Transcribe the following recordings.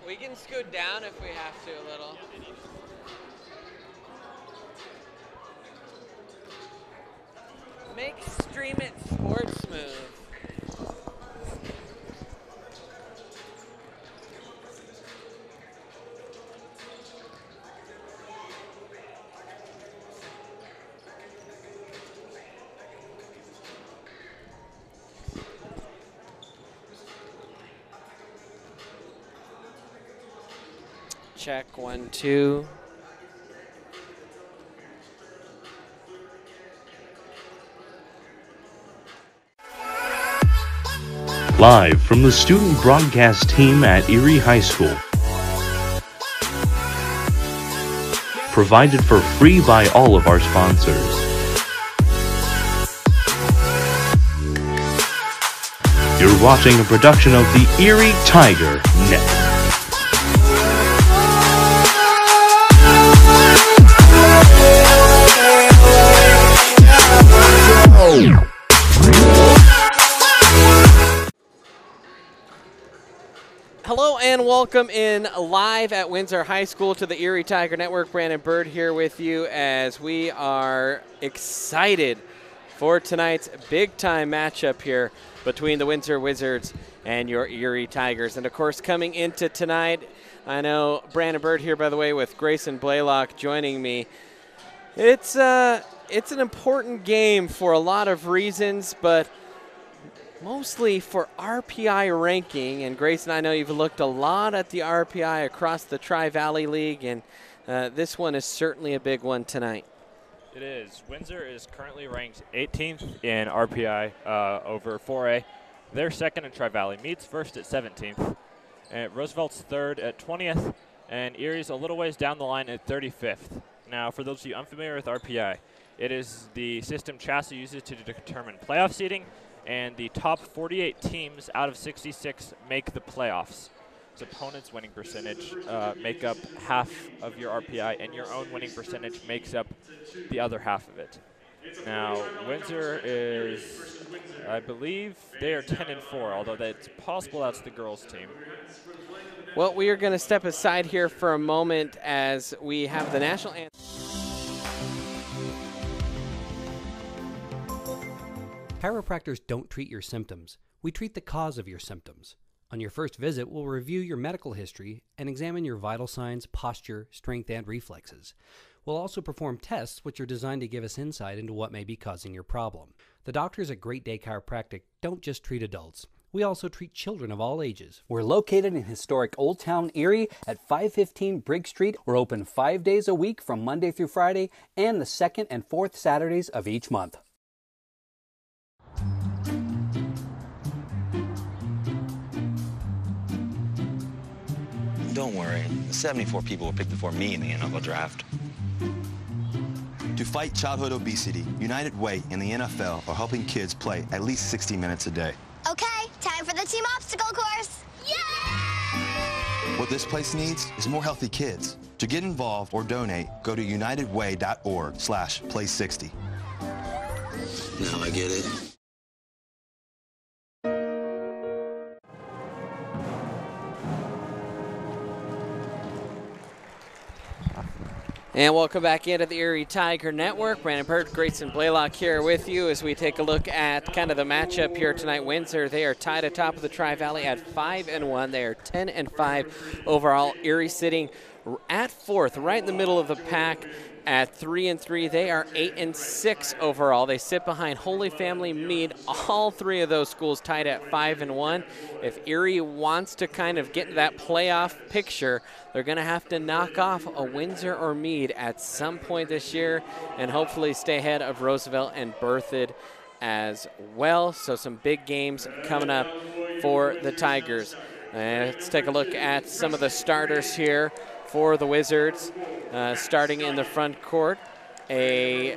We can scoot down if we have to a little. Make Stream It Sports move. Check 1, 2. Live from the student broadcast team at Erie High School. Provided for free by all of our sponsors. You're watching a production of the Erie Tiger Network. Hello and welcome in live at Windsor High School to the Erie Tiger Network. Brandon Bird here with you as we are excited for tonight's big-time matchup here between the Windsor Wizards and your Erie Tigers. And, of course, coming into tonight, I know Brandon Bird here, by the way, with Grayson Blaylock joining me. It's an important game for a lot of reasons, but mostly for RPI ranking. And Grayson, I know you've looked a lot at the RPI across the Tri-Valley League, and this one is certainly a big one tonight. It is. Windsor is currently ranked 18th in RPI over 4A. They're second in Tri-Valley. Meade's first at 17th. And Roosevelt's third at 20th. And Erie's a little ways down the line at 35th. Now, for those of you unfamiliar with RPI, it is the system Chassis uses to determine playoff seeding, and the top 48 teams out of 66 make the playoffs. So opponent's winning percentage make up half of your RPI, and your own winning percentage makes up the other half of it. Now, Windsor is, I believe, they are 10-4, although it's possible that's the girls' team. Well, we are going to step aside here for a moment as we have the national anthem. Chiropractors don't treat your symptoms. We treat the cause of your symptoms. On your first visit, we'll review your medical history and examine your vital signs, posture, strength, and reflexes. We'll also perform tests which are designed to give us insight into what may be causing your problem. The doctors at Great Day Chiropractic don't just treat adults. We also treat children of all ages. We're located in historic Old Town Erie at 515 Briggs Street. We're open 5 days a week from Monday through Friday and the second and fourth Saturdays of each month. Don't worry, 74 people were picked before me in the NFL draft. To fight childhood obesity, United Way and the NFL are helping kids play at least 60 minutes a day. Okay, time for the team obstacle course. Yay! What this place needs is more healthy kids. To get involved or donate, go to unitedway.org/play60. Now I get it. And welcome back into the Erie Tiger Network. Brandon Bird, Grayson Blaylock here with you as we take a look at kind of the matchup here tonight. Windsor, they are tied atop of the Tri-Valley at 5-1. They are 10-5 overall. Erie sitting at fourth, right in the middle of the pack at 3-3. They are 8-6 overall. They sit behind Holy Family, Meade. All three of those schools tied at 5-1. If Erie wants to kind of get into that playoff picture, they're going to have to knock off a Windsor or Meade at some point this year and hopefully stay ahead of Roosevelt and Berthoud as well. So some big games coming up for the Tigers. Let's take a look at some of the starters here for the Wizards. Starting in the front court, a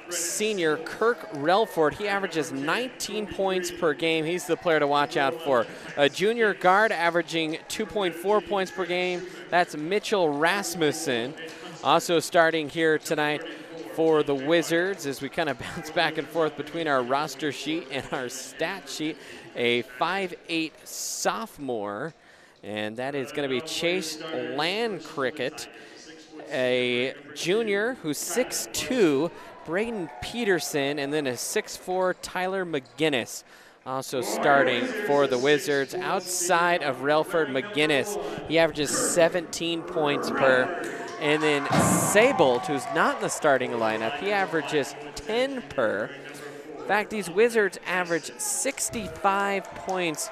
senior, Kirk Relford. He averages 19 points per game. He's the player to watch out for. A junior guard averaging 2.4 points per game. That's Mitchell Rasmussen. Also starting here tonight for the Wizards as we kind of bounce back and forth between our roster sheet and our stat sheet, a 5'8" sophomore And that is going to be Chase Landcricket, a junior who's 6'2", Braden Peterson, and then a 6'4", Tyler McGinnis, also starting for the Wizards. Outside of Relford McGinnis, he averages 17 points per. And then Sabolt, who's not in the starting lineup, he averages 10 per. In fact, these Wizards average 65 points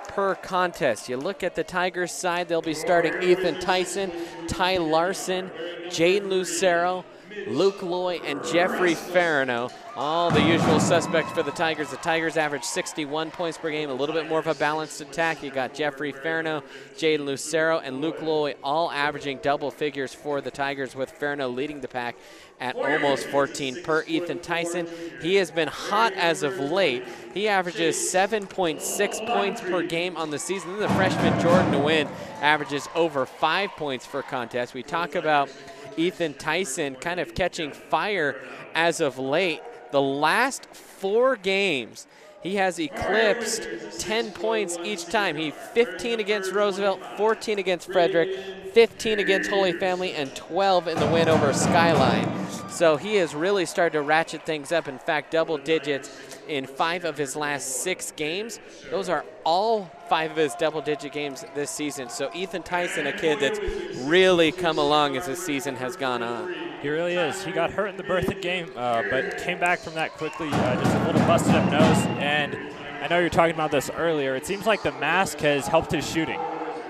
per contest. You look at the Tigers side, they'll be starting Ethan Tyson, Ty Larson, Jaden Lucero, Luke Loy, and Jeffrey Farino. All the usual suspects for the Tigers. The Tigers average 61 points per game, a little bit more of a balanced attack. You got Jeffrey Farino, Jaden Lucero, and Luke Loy all averaging double figures for the Tigers, with Farino leading the pack at almost 14 per. Ethan Tyson, he has been hot as of late. He averages 7.6 points per game on the season. Then the freshman Jordan Nguyen averages over 5 points per contest. We talk about Ethan Tyson kind of catching fire as of late. The last 4 games, he has eclipsed 10 points each time. He 15 against Roosevelt, 14 against Frederick, 15 against Holy Family, and 12 in the win over Skyline. So he has really started to ratchet things up. In fact, double digits in 5 of his last 6 games. Those are all 5 of his double-digit games this season. So Ethan Tyson, a kid that's really come along as this season has gone on. He really is. He got hurt in the Berthoud game, but came back from that quickly, just a little busted up nose. And I know you were talking about this earlier. It seems like the mask has helped his shooting,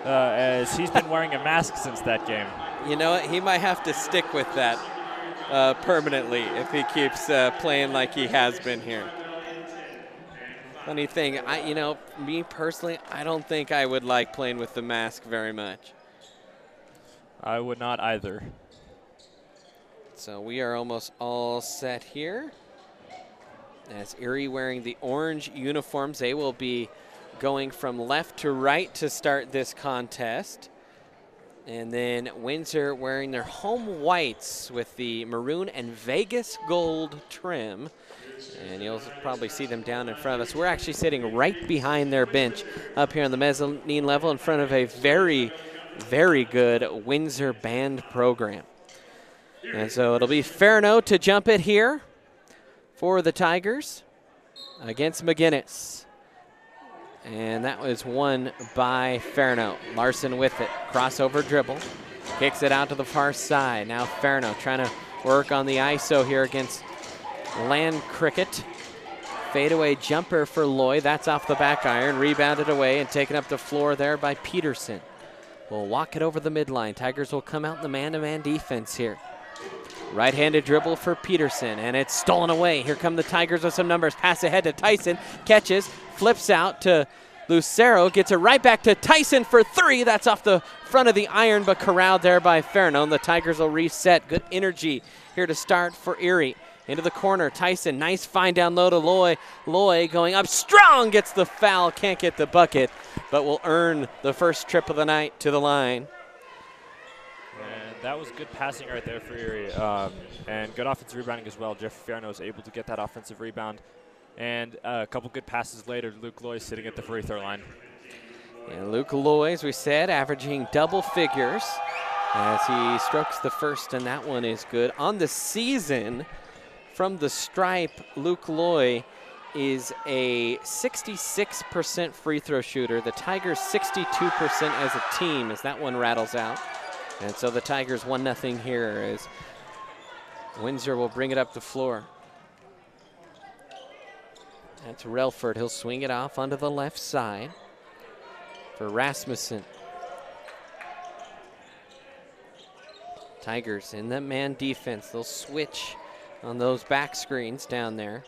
as he's been wearing a mask since that game. You know what? He might have to stick with that permanently if he keeps playing like he has been here. Funny thing, me personally, I don't think I would like playing with the mask very much. I would not either. So we are almost all set here. As Erie wearing the orange uniforms, they will be going from left to right to start this contest. And then Windsor wearing their home whites with the maroon and Vegas gold trim. And you'll probably see them down in front of us. We're actually sitting right behind their bench up here on the mezzanine level in front of a very, very good Windsor band program. And so it'll be Farino to jump it here for the Tigers against McGinnis. And that was won by Farino. Larson with it. Crossover dribble. Kicks it out to the far side. Now Farino trying to work on the ISO here against Landcricket. Fadeaway jumper for Loy. That's off the back iron. Rebounded away and taken up the floor there by Peterson. We'll walk it over the midline. Tigers will come out in the man-to-man defense here. Right-handed dribble for Peterson, and it's stolen away. Here come the Tigers with some numbers. Pass ahead to Tyson. Catches, flips out to Lucero. Gets it right back to Tyson for 3. That's off the front of the iron, but corralled there by Farino. And the Tigers will reset. Good energy here to start for Erie. Into the corner, Tyson, nice find down low to Loy. Loy going up strong, gets the foul, can't get the bucket, but will earn the first trip of the night to the line. And that was good passing right there for Erie, and good offensive rebounding as well. Jeff Farino was able to get that offensive rebound. And a couple good passes later, Luke Loy sitting at the free throw line. And Luke Loy, as we said, averaging double figures as he strokes the first, and that one is good. On the season, from the stripe, Luke Loy is a 66% free throw shooter. The Tigers 62% as a team as that one rattles out. And so the Tigers 1-0 here as Windsor will bring it up the floor. That's Relford. He'll swing it off onto the left side for Rasmussen. Tigers in that man defense. They'll switch on those back screens down there.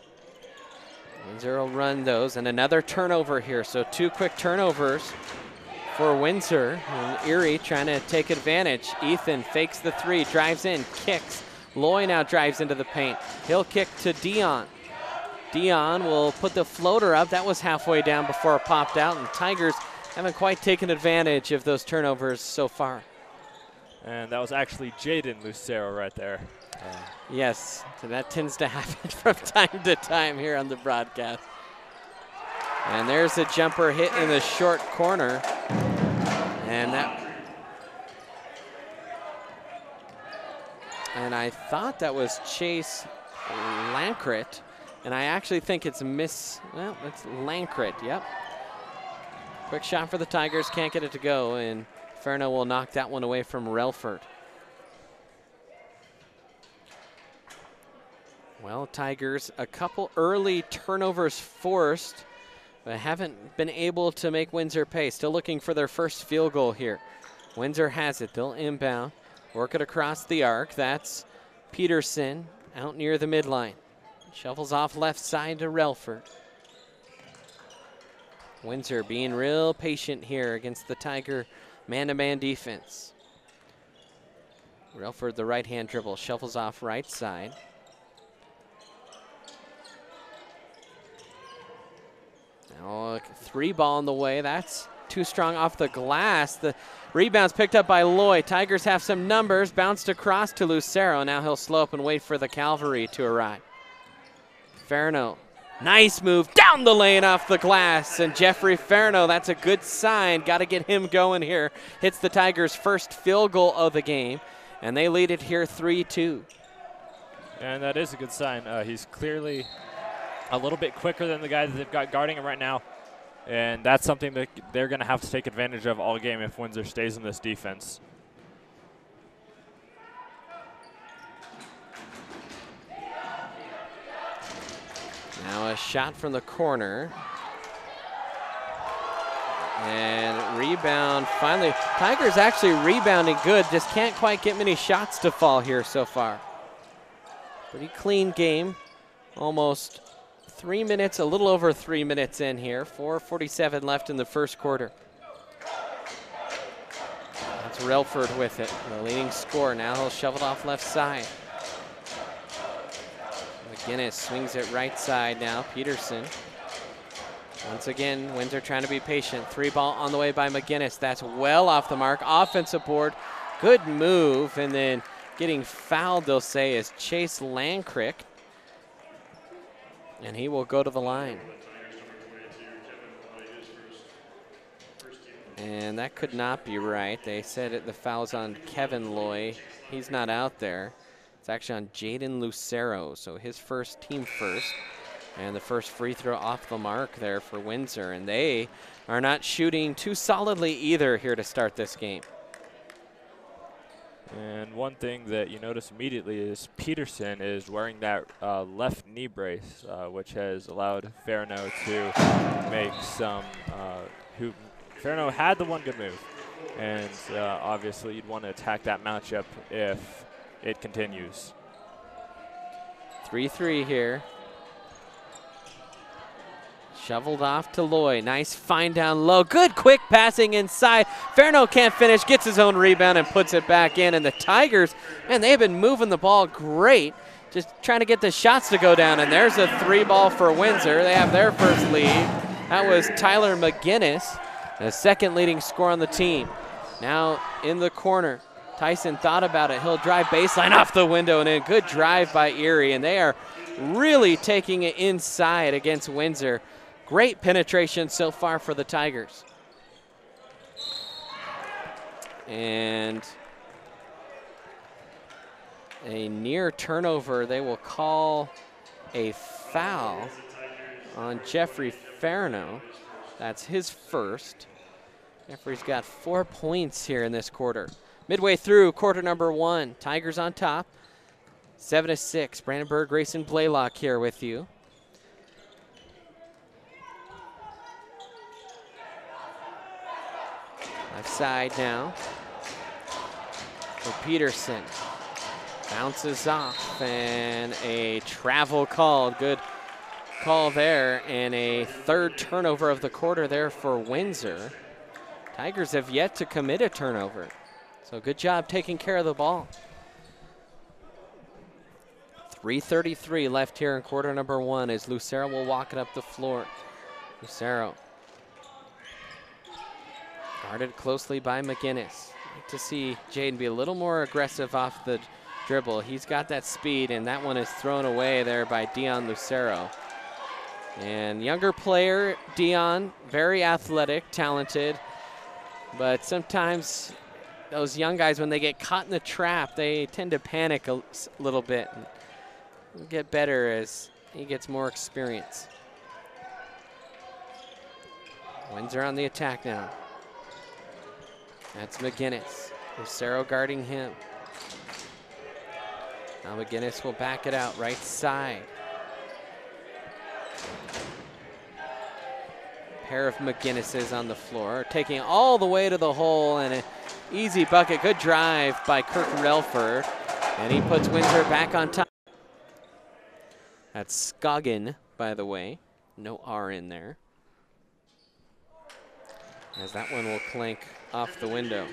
Windsor will run those, and another turnover here. So 2 quick turnovers for Windsor. And Erie trying to take advantage. Ethan fakes the 3, drives in, kicks. Loy now drives into the paint. He'll kick to Dion. Dion will put the floater up. That was halfway down before it popped out, and Tigers haven't quite taken advantage of those turnovers so far. And that was actually Jaden Lucero right there. Yes, so that tends to happen from time to time here on the broadcast. And there's a jumper hit in the short corner. And I thought that was Chase Lancret, and I actually think it's it's Lancret, yep. Quick shot for the Tigers, can't get it to go, and Ferno will knock that one away from Relford. Well, Tigers, a couple early turnovers forced, but haven't been able to make Windsor pay. Still looking for their first field goal here. Windsor has it, they'll inbound, work it across the arc. That's Peterson out near the midline. Shuffles off left side to Relford. Windsor being real patient here against the Tiger man-to-man defense. Relford, the right-hand dribble, shuffles off right side. Now, 3 ball on the way. That's too strong off the glass. The rebound's picked up by Lloyd. Tigers have some numbers. Bounced across to Lucero. Now he'll slow up and wait for the cavalry to arrive. Ferno, nice move down the lane off the glass. And Jeffrey Ferno, that's a good sign. Got to get him going here. Hits the Tigers' first field goal of the game. And they lead it here 3-2. And that is a good sign. He's clearly a little bit quicker than the guy that they've got guarding him right now. And that's something that they're going to have to take advantage of all game if Windsor stays in this defense. Now a shot from the corner. And rebound finally. Tigers actually rebounding good, just can't quite get many shots to fall here so far. Pretty clean game. Almost 3 minutes, a little over 3 minutes in here. 4:47 left in the first quarter. That's Relford with it, the leading scorer. Now he'll shove it off left side. McGinnis swings it right side now. Peterson. Once again, Windsor trying to be patient. 3 ball on the way by McGinnis. That's well off the mark. Offensive board. Good move. And then getting fouled, they'll say, is Chase Landcrick. And he will go to the line. And that could not be right. They said the foul's on Kevin Loy. He's not out there. It's actually on Jaden Lucero, so his first, team first. And the first free throw off the mark there for Windsor. And they are not shooting too solidly either here to start this game. And one thing that you notice immediately is Peterson is wearing that left knee brace, which has allowed Ferno to make some, Ferno had the one good move. And obviously you'd want to attack that matchup if it continues. 3-3 here. Shoveled off to Loy. Nice find down low. Good quick passing inside. Ferno can't finish, gets his own rebound and puts it back in. And the Tigers, man, they've been moving the ball great. Just trying to get the shots to go down. And there's a 3 ball for Windsor. They have their first lead. That was Tyler McGinnis, the second leading scorer on the team. Now in the corner. Tyson thought about it. He'll drive baseline off the window and a good drive by Erie. And they are really taking it inside against Windsor. Great penetration so far for the Tigers. And a near turnover. They will call a foul on Jeffrey Ferno. That's his first. Jeffrey's got 4 points here in this quarter. Midway through quarter number 1, Tigers on top. 7-6. Brandenburg, Grayson Blaylock here with you. Left side now for Peterson. Bounces off and a travel called. Good call there, and a third turnover of the quarter there for Windsor. Tigers have yet to commit a turnover, so good job taking care of the ball. 3:33 left here in quarter number 1 as Lucero will walk it up the floor. Lucero guarded closely by McGinnis. Like to see Jaden be a little more aggressive off the dribble. He's got that speed, and that one is thrown away there by Dion Lucero. And younger player, Dion, very athletic, talented. But sometimes those young guys, when they get caught in the trap, they tend to panic a little bit. He'll get better as he gets more experience. Windsor on the attack now. That's McGinnis. Lucero guarding him. Now McGinnis will back it out right side. Pair of McGinnises on the floor, taking all the way to the hole, and an easy bucket. Good drive by Kirk Relford, and he puts Windsor back on top. That's Scoggin, by the way. No R in there. As that one will clink off the window.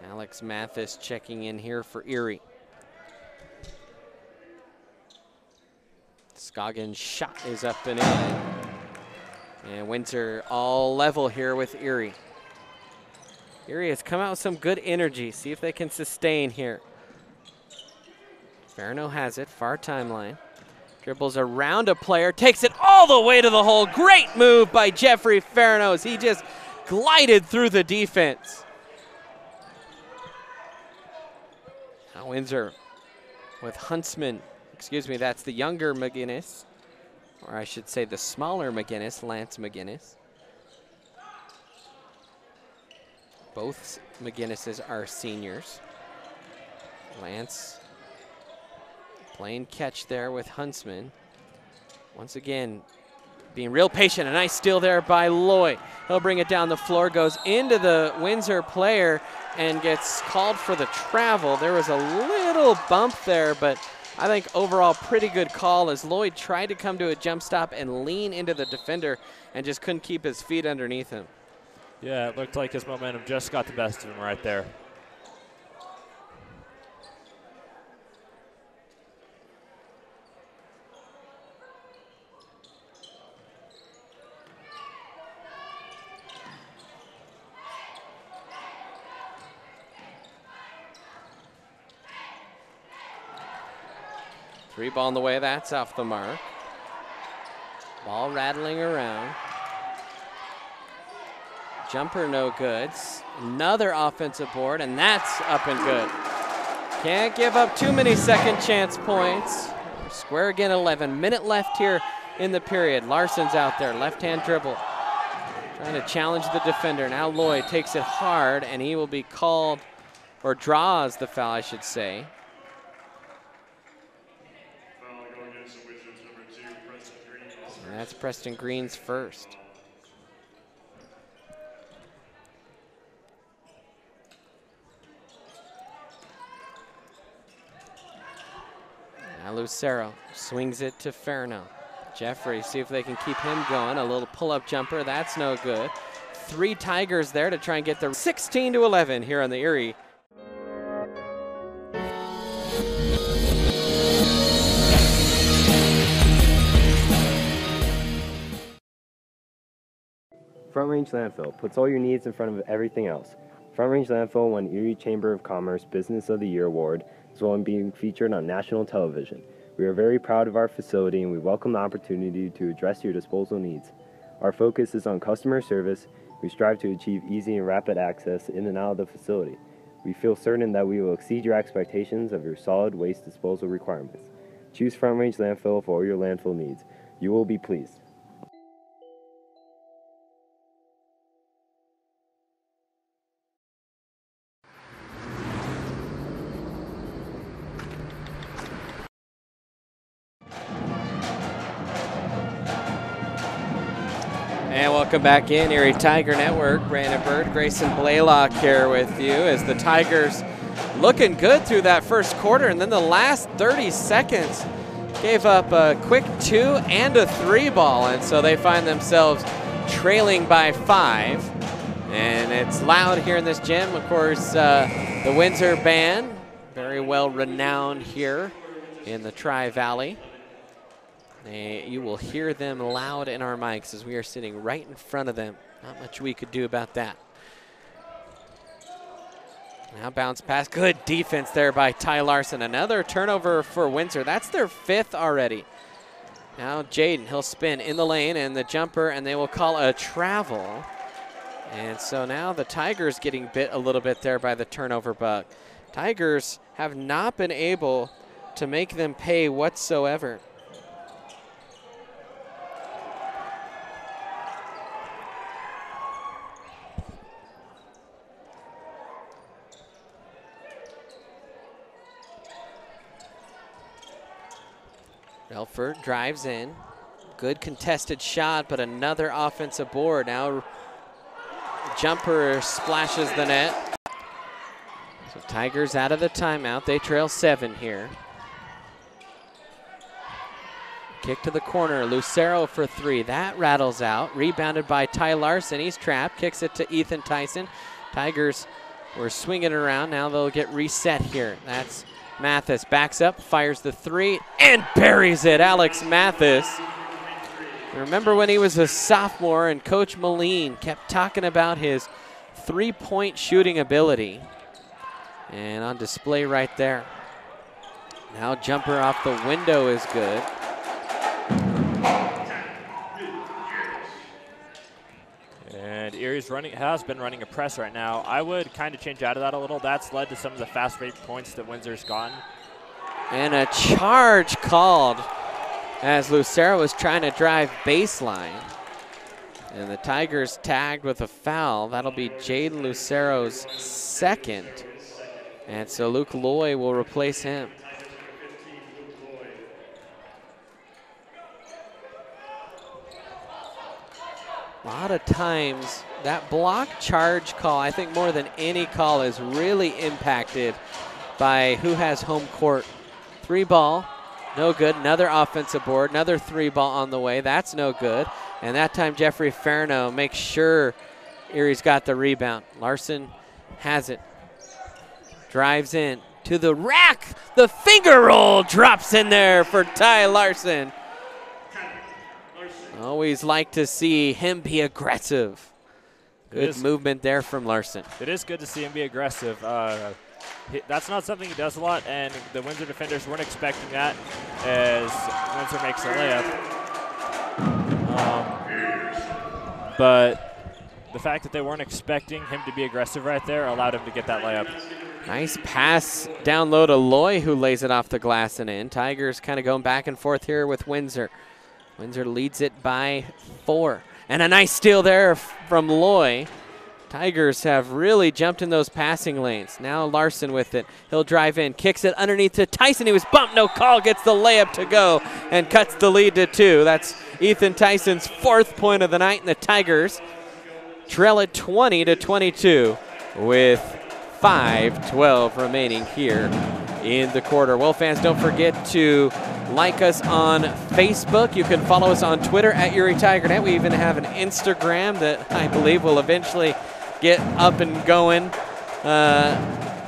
Alex Mathis checking in here for Erie. Scoggins' shot is up and in. And Windsor all level here with Erie. Erie has come out with some good energy. See if they can sustain here. Farino has it, far timeline. Dribbles around a player, takes it all the way to the hole. Great move by Jeffrey Farino as he just glided through the defense. Now Windsor with Huntsman. Excuse me, that's the younger McGinnis. Or I should say the smaller McGinnis, Lance McGinnis. Both McGinnises are seniors. Lance playing catch there with Huntsman. Once again, being real patient. A nice steal there by Lloyd. He'll bring it down the floor, goes into the Windsor player, and gets called for the travel. There was a little bump there, but I think overall pretty good call as Lloyd tried to come to a jump stop and lean into the defender and just couldn't keep his feet underneath him. Yeah, it looked like his momentum just got the best of him right there. Three ball in the way, that's off the mark. Ball rattling around. Jumper no good. Another offensive board, and that's up and good. Can't give up too many second chance points. Square again, 11. Minute left here in the period. Larson's out there, left-hand dribble. Trying to challenge the defender. Now Lloyd takes it hard, and he will be called, or draws the foul, I should say. And that's Preston Green's first. Now Lucero swings it to Farino. Jeffrey, see if they can keep him going. A little pull-up jumper, that's no good. Three Tigers there to try and get the 16-11 here on the Erie. Front Range Landfill puts all your needs in front of everything else. Front Range Landfill won Erie Chamber of Commerce Business of the Year Award, as well as being featured on national television. We are very proud of our facility and we welcome the opportunity to address your disposal needs. Our focus is on customer service. We strive to achieve easy and rapid access in and out of the facility. We feel certain that we will exceed your expectations of your solid waste disposal requirements. Choose Front Range Landfill for all your landfill needs. You will be pleased. And welcome back in, Erie Tiger Network. Brandon Bird, Grayson Blaylock here with you as the Tigers looking good through that first quarter, and then the last 30 seconds gave up a quick 2 and a 3 ball, and so they find themselves trailing by 5. And it's loud here in this gym. Of course, the Windsor Band, very well renowned here in the Tri-Valley. You will hear them loud in our mics as we are sitting right in front of them. Not much we could do about that. Now bounce pass. Good defense there by Ty Larson. Another turnover for Windsor. That's their 5th already. Now Jaden, he'll spin in the lane and the jumper, and they will call a travel. And so now the Tigers getting bit a little bit there by the turnover bug. Tigers have not been able to make them pay whatsoever. Relford drives in. Good contested shot, but another offensive board. Now jumper splashes the net. So Tigers out of the timeout. They trail 7 here. Kick to the corner. Lucero for 3. That rattles out. Rebounded by Ty Larson. He's trapped. Kicks it to Ethan Tyson. Tigers were swinging it around. Now they'll get reset here. That's Mathis. Backs up, fires the 3, and buries it. Alex Mathis. Remember when he was a sophomore and Coach Moline kept talking about his 3-point shooting ability. And on display right there. Now jumper off the window is good. And Erie's has been running a press right now. I would kind of change out of that a little. That's led to some of the fast break points that Windsor's gotten. And a charge called as Lucero was trying to drive baseline. And the Tigers tagged with a foul. That'll be Jaden Lucero's 2nd. And so Luke Loy will replace him. A lot of times that block charge call, I think more than any call, is really impacted by who has home court. 3 ball, no good. Another offensive board, another 3 ball on the way. That's no good. And that time Jeffrey Ferno makes sure Erie's got the rebound. Larson has it. Drives in to the rack. The finger roll drops in there for Ty Larson. Always like to see him be aggressive. Good movement there from Larson. It is good to see him be aggressive. That's not something he does a lot, and the Windsor defenders weren't expecting that as Windsor makes a layup. But the fact that they weren't expecting him to be aggressive right there allowed him to get that layup. Nice pass down low to Loy, who lays it off the glass and in. Tigers kind of going back and forth here with Windsor. Windsor leads it by 4. And a nice steal there from Loy. Tigers have really jumped in those passing lanes. Now Larson with it. He'll drive in, kicks it underneath to Tyson. He was bumped, no call, gets the layup to go and cuts the lead to 2. That's Ethan Tyson's 4th point of the night, and the Tigers trail it 20-22 with 5:12 remaining here in the quarter. Well, fans, don't forget to like us on Facebook. You can follow us on Twitter at Erie TigerNet. We even have an Instagram that I believe will eventually get up and going.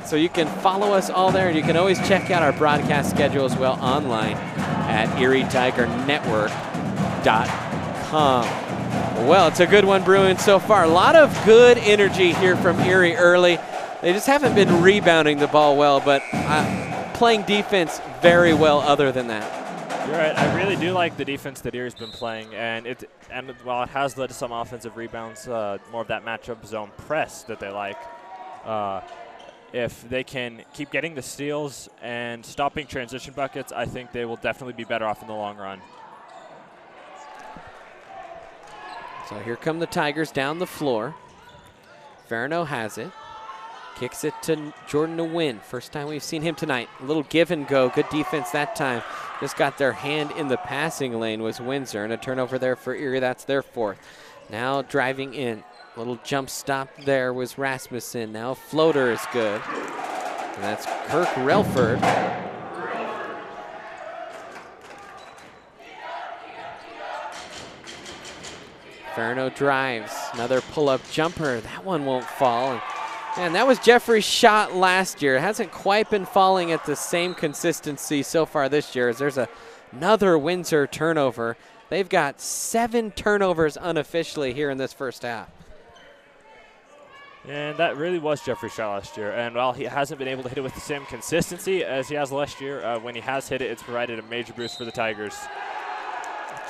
So you can follow us all there, and you can always check out our broadcast schedule as well online at ErieTigerNetwork.com. Well, it's a good one brewing so far. A lot of good energy here from Erie early. They just haven't been rebounding the ball well, but playing defense very well other than that. You're right. I really do like the defense that Erie's been playing, and while it has led to some offensive rebounds, more of that matchup zone press that they like. If they can keep getting the steals and stopping transition buckets, I think they will definitely be better off in the long run. So here come the Tigers down the floor. Ferno has it. Kicks it to Jordan to win. First time we've seen him tonight. A little give and go. Good defense that time. Just got their hand in the passing lane was Windsor. And a turnover there for Erie. That's their 4th. Now driving in. Little jump stop there was Rasmussen. Now floater is good. And that's Kirk Relford. Ferno drives. Another pull-up jumper. That one won't fall. And that was Jeffrey's shot last year. It hasn't quite been falling at the same consistency so far this year as there's another Windsor turnover. They've got 7 turnovers unofficially here in this first half. And that really was Jeffrey's shot last year. And while he hasn't been able to hit it with the same consistency as he has last year, when he has hit it, it's provided a major boost for the Tigers.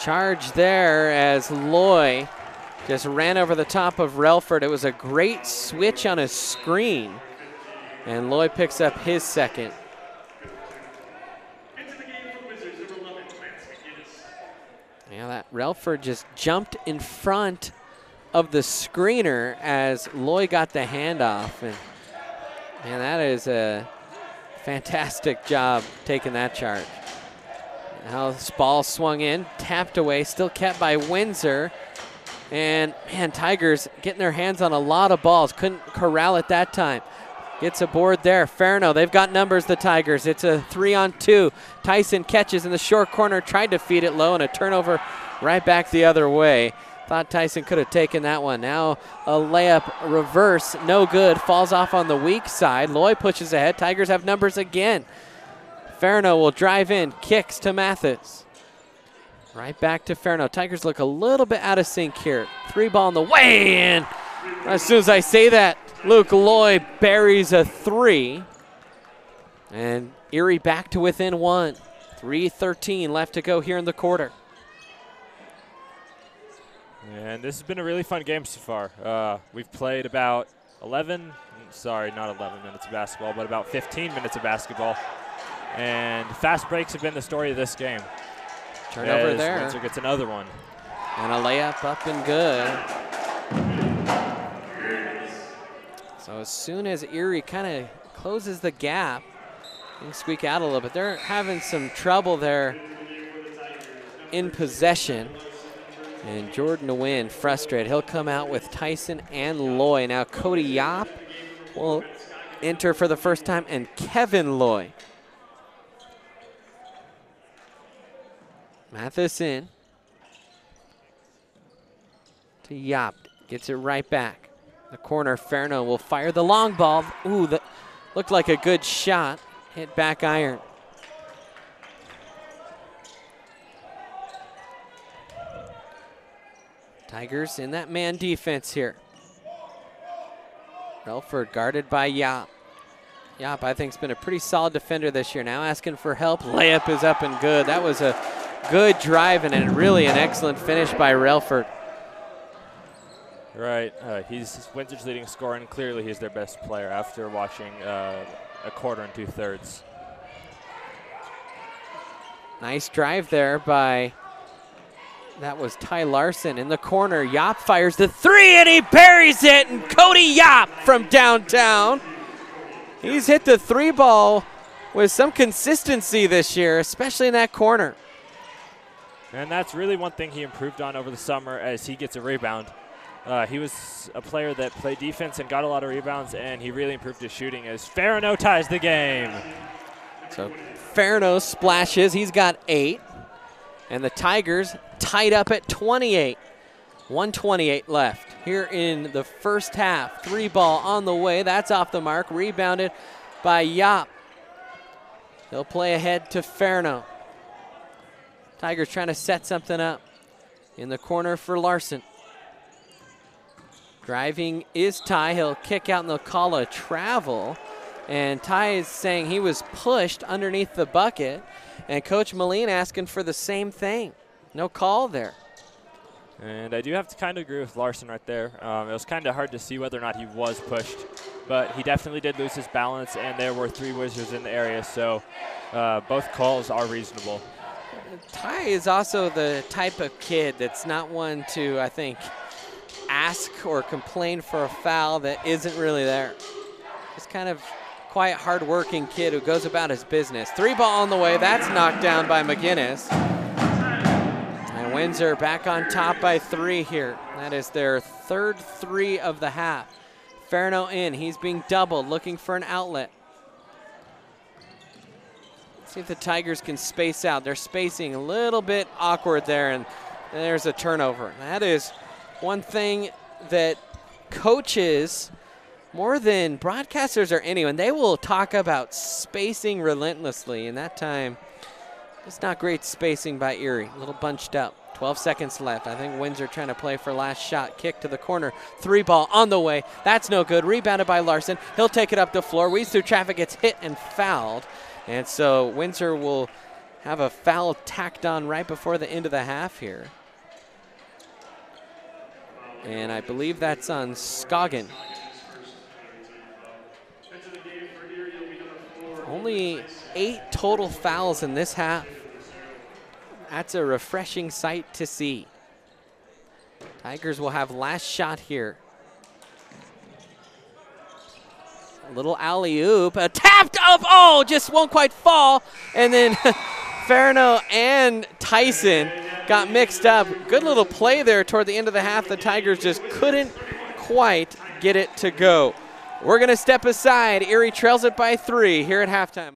Charge there as Loy just ran over the top of Relford. It was a great switch on his screen. And Loy picks up his second. Yeah, that Relford just jumped in front of the screener as Loy got the handoff. And man, that is a fantastic job taking that charge. Now this ball swung in, tapped away, still kept by Windsor. And man, Tigers getting their hands on a lot of balls. Couldn't corral it that time. Gets a board there. Ferno, they've got numbers, the Tigers. It's a 3-on-2. Tyson catches in the short corner, tried to feed it low, and a turnover right back the other way. Thought Tyson could have taken that one. Now a layup reverse, no good. Falls off on the weak side. Loy pushes ahead. Tigers have numbers again. Ferno will drive in, kicks to Mathis. Right back to Ferno. Tigers look a little bit out of sync here. 3-ball in the way, and as soon as I say that, Luke Loy buries a 3. And Erie back to within 1. 3:13 left to go here in the quarter. And this has been a really fun game so far. We've played about 11 minutes of basketball, but about 15 minutes of basketball. And fast breaks have been the story of this game. Turnover there. Windsor gets another one. And a layup up and good. So as soon as Erie kind of closes the gap, they can squeak out a little bit. They're having some trouble there in possession. And Jordan Nguyen frustrated. He'll come out with Tyson and Loy. Now Cody Yop will enter for the first time, and Kevin Loy. Mathis in to Yop. Gets it right back. The corner, Ferno will fire the long ball. Ooh, that looked like a good shot. Hit back iron. Tigers in that man defense here. Relford guarded by Yop. Yop, I think, has been a pretty solid defender this year. Now asking for help. Layup is up and good. That was a good drive and really an excellent finish by Relford. Right. He's Windsor's leading scorer, and clearly he's their best player after watching a quarter and 2/3. Nice drive there by, that was Ty Larson in the corner. Yop fires the 3 and he buries it, and Cody Yop from downtown. He's hit the 3-ball with some consistency this year, especially in that corner. And that's really one thing he improved on over the summer as he gets a rebound. He was a player that played defense and got a lot of rebounds, and he really improved his shooting as Ferno ties the game. So Ferno splashes. He's got 8. And the Tigers tied up at 28. 1:28 left here in the first half. 3-ball on the way. That's off the mark. Rebounded by Yop. He'll play ahead to Ferno. Tigers trying to set something up in the corner for Larson. Driving is Ty. He'll kick out and they'll call a travel. And Ty is saying he was pushed underneath the bucket. And Coach Moline asking for the same thing. No call there. And I do have to kind of agree with Larson right there. It was kind of hard to see whether or not he was pushed. But he definitely did lose his balance, and there were 3 Wizards in the area. So both calls are reasonable. Ty is also the type of kid that's not one to, I think, ask or complain for a foul that isn't really there. Just kind of quiet, hard-working kid who goes about his business. 3-ball on the way. That's knocked down by McGinnis. And Windsor back on top by 3 here. That is their 3rd 3 of the half. Ferno in. He's being doubled, looking for an outlet. See if the Tigers can space out. They're spacing a little bit awkward there, and there's a turnover. That is one thing that coaches, more than broadcasters or anyone, they will talk about spacing relentlessly. And that time, it's not great spacing by Erie. A little bunched up. 12 seconds left. I think Windsor trying to play for last shot. Kick to the corner. 3 ball on the way. That's no good. Rebounded by Larson. He'll take it up the floor. Weaves through traffic. Gets hit and fouled. And so Windsor will have a foul tacked on right before the end of the half here. And I believe that's on Scoggin. Only 8 total fouls in this half. That's a refreshing sight to see. Tigers will have last shot here. A little alley-oop, a tapped up, oh, just won't quite fall. And then Farino and Tyson got mixed up. Good little play there toward the end of the half. The Tigers just couldn't quite get it to go. We're gonna step aside. Erie trails it by 3 here at halftime.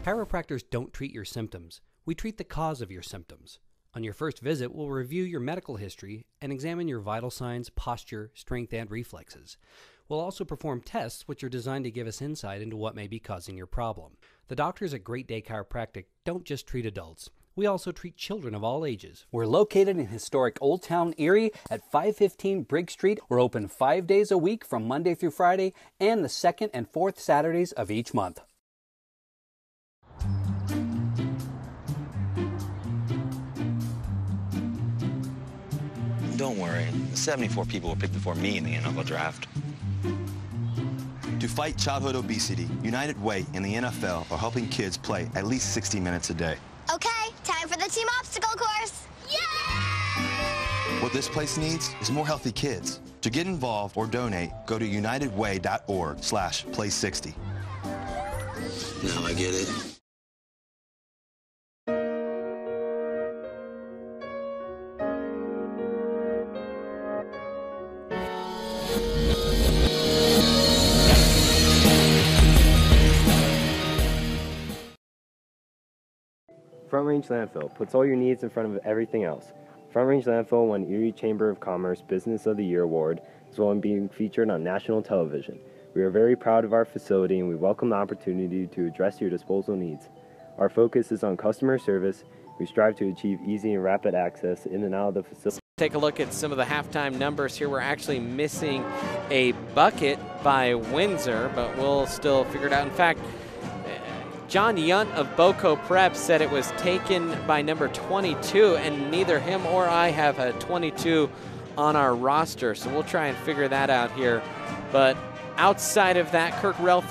Chiropractors don't treat your symptoms. We treat the cause of your symptoms. On your first visit, we'll review your medical history and examine your vital signs, posture, strength, and reflexes. We'll also perform tests which are designed to give us insight into what may be causing your problem. The doctors at Great Day Chiropractic don't just treat adults. We also treat children of all ages. We're located in historic Old Town Erie at 515 Briggs Street. We're open 5 days a week from Monday through Friday and the second and fourth Saturdays of each month. Don't worry, 74 people were picked before me in the NFL draft. To fight childhood obesity, United Way and the NFL are helping kids play at least 60 minutes a day. Okay, time for the team obstacle course. Yay! What this place needs is more healthy kids. To get involved or donate, go to unitedway.org/play60. Now I get it. Front Range Landfill puts all your needs in front of everything else. Front Range Landfill won Erie Chamber of Commerce Business of the Year Award, as well as being featured on national television. We are very proud of our facility and we welcome the opportunity to address your disposal needs. Our focus is on customer service. We strive to achieve easy and rapid access in and out of the facility. Take a look at some of the halftime numbers here. We're actually missing a bucket by Windsor, but we'll still figure it out. In fact, John Yunt of Boco Prep said it was taken by number 22, and neither him or I have a 22 on our roster, so we'll try and figure that out here. But outside of that, Kirk Relf.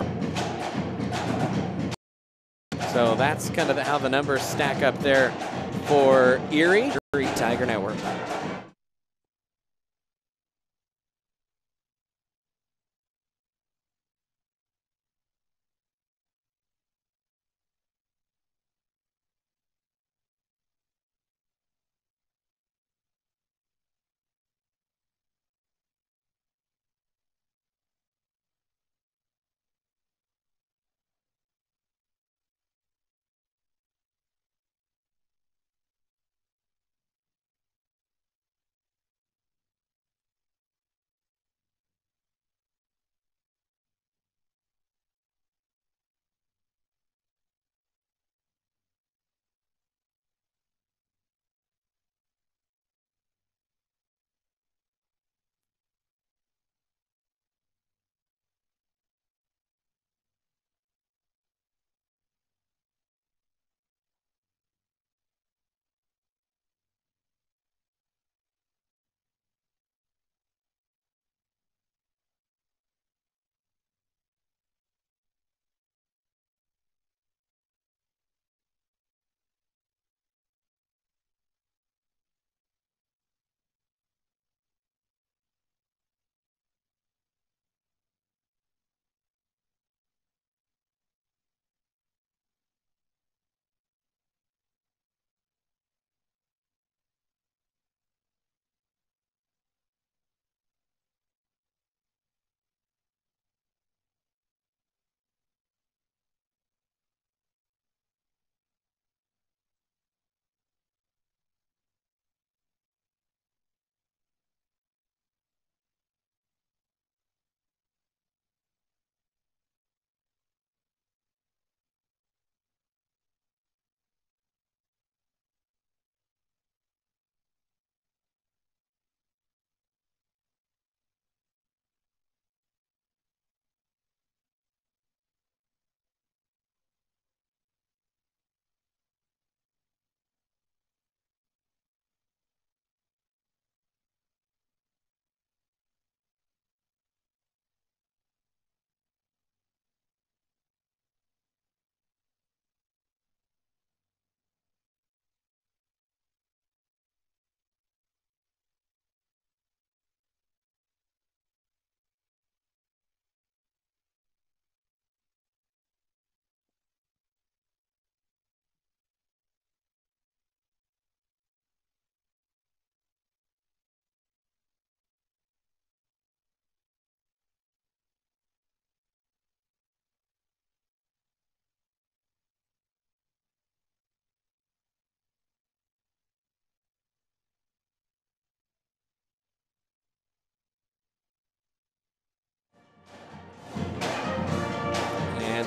So that's kind of how the numbers stack up there for Erie Tiger Network.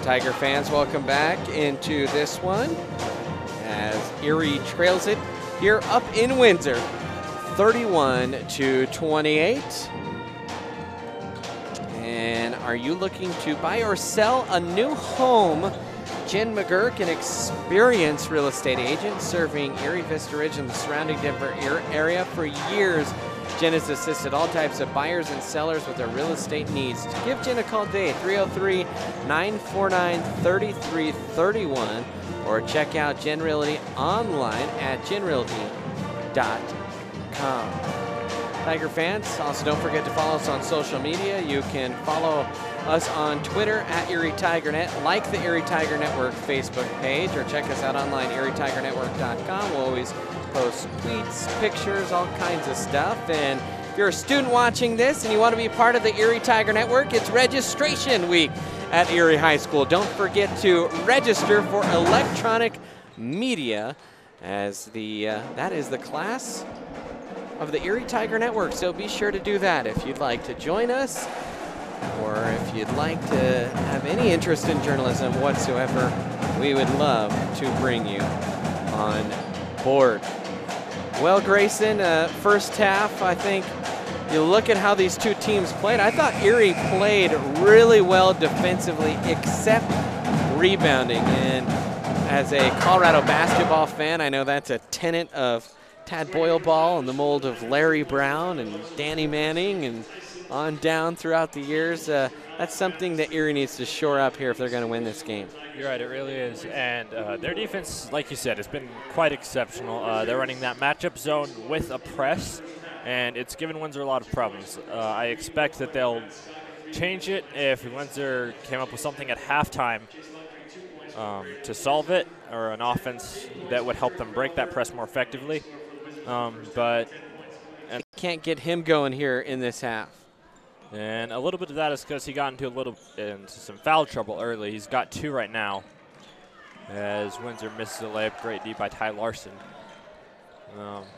Tiger fans, welcome back into this one as Erie trails it here up in Windsor, 31-28. And are you looking to buy or sell a new home? Jen McGurk, an experienced real estate agent serving Erie, Vista Ridge, and the surrounding Denver area for years. Jen has assisted all types of buyers and sellers with their real estate needs. Give Jen a call today, 303-949-3331, or check out Jen Realty online at genrealty.com. Tiger fans, also don't forget to follow us on social media. You can follow us on Twitter at Erie TigerNet, like the Erie Tiger Network Facebook page, or check us out online, erietiger.network.com. We'll always post tweets, pictures, all kinds of stuff. And if you're a student watching this and you want to be part of the Erie Tiger Network, it's registration week at Erie High School. Don't forget to register for electronic media, as that is the class of the Erie Tiger Network. So be sure to do that if you'd like to join us, or if you'd like to have any interest in journalism whatsoever. We would love to bring you on board. Well, Grayson, first half, I think you look at how these two teams played. I thought Erie played really well defensively, except rebounding. And as a Colorado basketball fan, I know that's a tenet of Tad Boyle ball in the mold of Larry Brown and Danny Manning and on down throughout the years. That's something that Erie needs to shore up here if they're going to win this game. You're right, it really is. And their defense, like you said, has been quite exceptional. They're running that matchup zone with a press, and it's given Windsor a lot of problems. I expect that they'll change it if Windsor came up with something at halftime to solve it, or an offense that would help them break that press more effectively. But can't get him going here in this half. And a little bit of that is because he got into some foul trouble early. He's got 2 right now, as Windsor misses a layup. Great D by Ty Larson.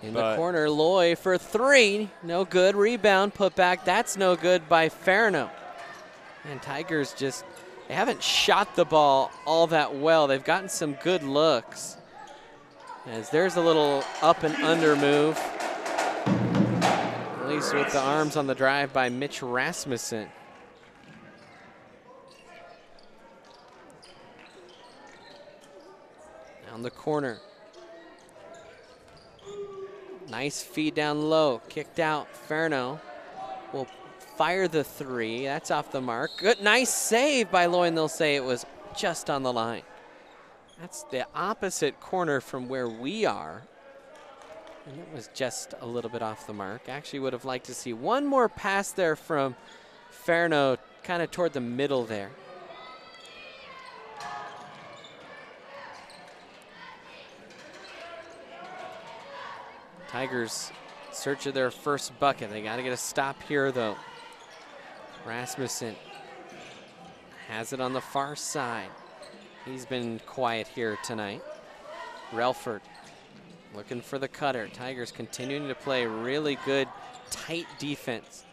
In the corner, Loy for 3. No good. Rebound, put back. That's no good by Farno. And Tigers just, they haven't shot the ball all that well. They've gotten some good looks. As there's a little up and under move, at least with the arms on the drive by Mitch Rasmussen. Down the corner. Nice feed down low, kicked out. Farno will fire the 3. That's off the mark. Good, nice save by Loy, and they'll say it was just on the line. That's the opposite corner from where we are. And it was just a little bit off the mark. Actually would have liked to see one more pass there from Farno, kind of toward the middle there. Tigers search of their first bucket. They got to get a stop here, though. Rasmussen has it on the far side. He's been quiet here tonight. Relford looking for the cutter. Tigers continuing to play really good, tight defense.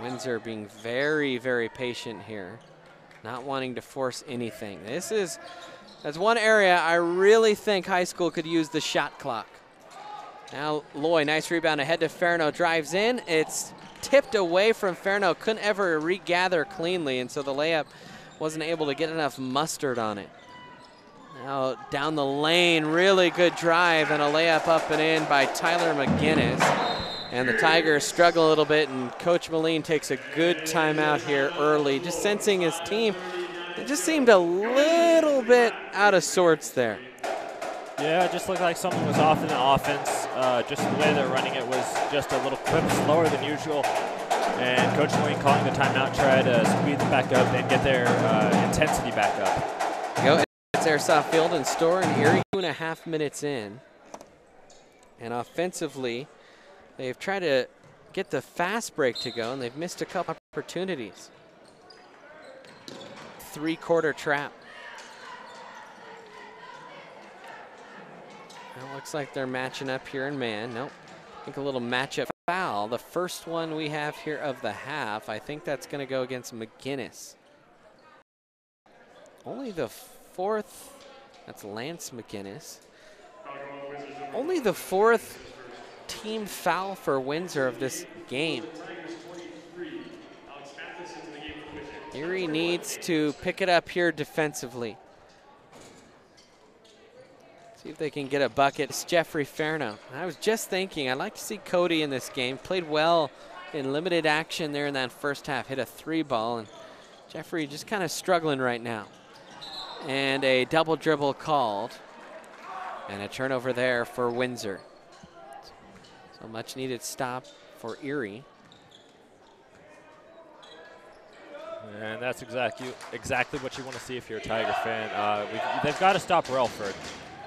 Windsor being very, very patient here, not wanting to force anything. That's one area I really think high school could use the shot clock. Now Loy, nice rebound ahead to Farno, drives in. It's tipped away from Farno, couldn't ever regather cleanly, and so the layup wasn't able to get enough mustard on it. Now down the lane, really good drive and a layup up and in by Tyler McGinnis. And the Tigers struggle a little bit, and Coach Moline takes a good timeout here early, just sensing his team. It just seemed a little bit out of sorts there. Yeah, it just looked like something was off in the offense. Just the way they're running it was just a little clip slower than usual. And Coach Moline calling the timeout, try to speed them back up and get their intensity back up. Go. It's Airsoft Field and Store in Erie, 2.5 minutes in. And offensively, they've tried to get the fast break to go, and they've missed a couple opportunities. 3-quarter trap. Well, looks like they're matching up here in man. Nope. I think a little matchup foul. foul. The first one we have here of the half, I think that's going to go against McGinnis. Only the fourth, that's Lance McGinnis. Only the fourth team foul for Windsor of this game. Erie needs to pick it up here defensively. See if they can get a bucket. It's Jeffrey Ferno. I was just thinking, I'd like to see Cody in this game. Played well in limited action there in that first half. Hit a 3-ball, and Jeffrey just kind of struggling right now. And a double dribble called. And a turnover there for Windsor. So much needed stop for Erie. And that's exactly what you want to see if you're a Tiger fan. They've got to stop Relford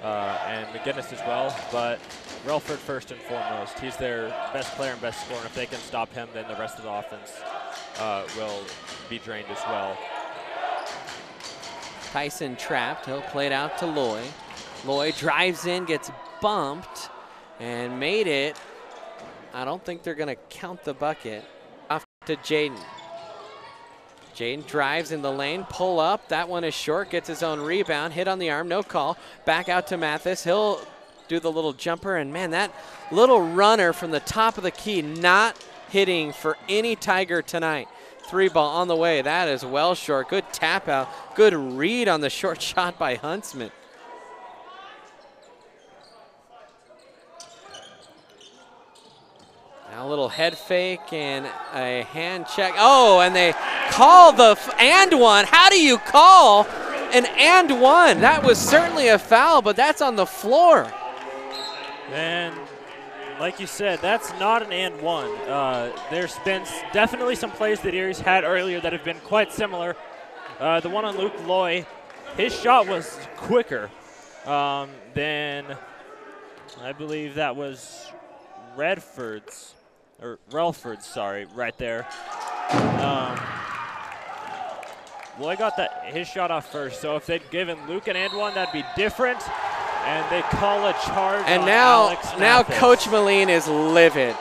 and McGinnis as well, but Relford first and foremost. He's their best player and best scorer, and if they can stop him, then the rest of the offense will be drained as well. Tyson trapped. He'll play it out to Loy. Loy drives in, gets bumped, and made it. I don't think they're going to count the bucket. Off to Jaden. Jaden drives in the lane, pull up. That one is short, gets his own rebound. Hit on the arm, no call. Back out to Mathis. He'll do the little jumper, and man, that little runner from the top of the key not hitting for any Tiger tonight. 3-ball on the way. That is well short. Good tap out. Good read on the short shot by Huntsman. Now a little head fake and a hand check. Oh, and they call the and one. How do you call an and one? That was certainly a foul, but that's on the floor. And like you said, that's not an and one. There's been definitely some plays that Erie's had earlier that have been quite similar. The one on Luke Loy, his shot was quicker than, I believe that was Relford's, sorry, right there. Loy got his shot off first, so if they'd given Luke an and one, that'd be different. And they call a charge and on now, Alex now Mathis. Coach Moline is livid.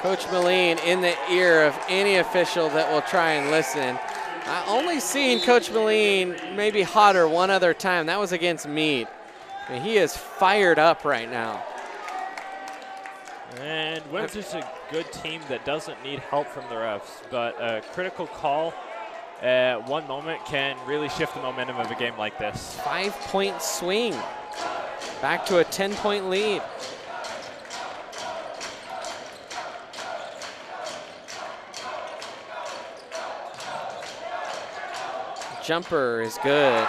Coach Moline in the ear of any official that will try and listen. I only seen Coach Moline maybe hotter one other time. That was against Meade. I mean, he is fired up right now. And Windsor's a good team that doesn't need help from the refs, but a critical call at one moment can really shift the momentum of a game like this. 5-point swing. Back to a 10-point lead. Jumper is good.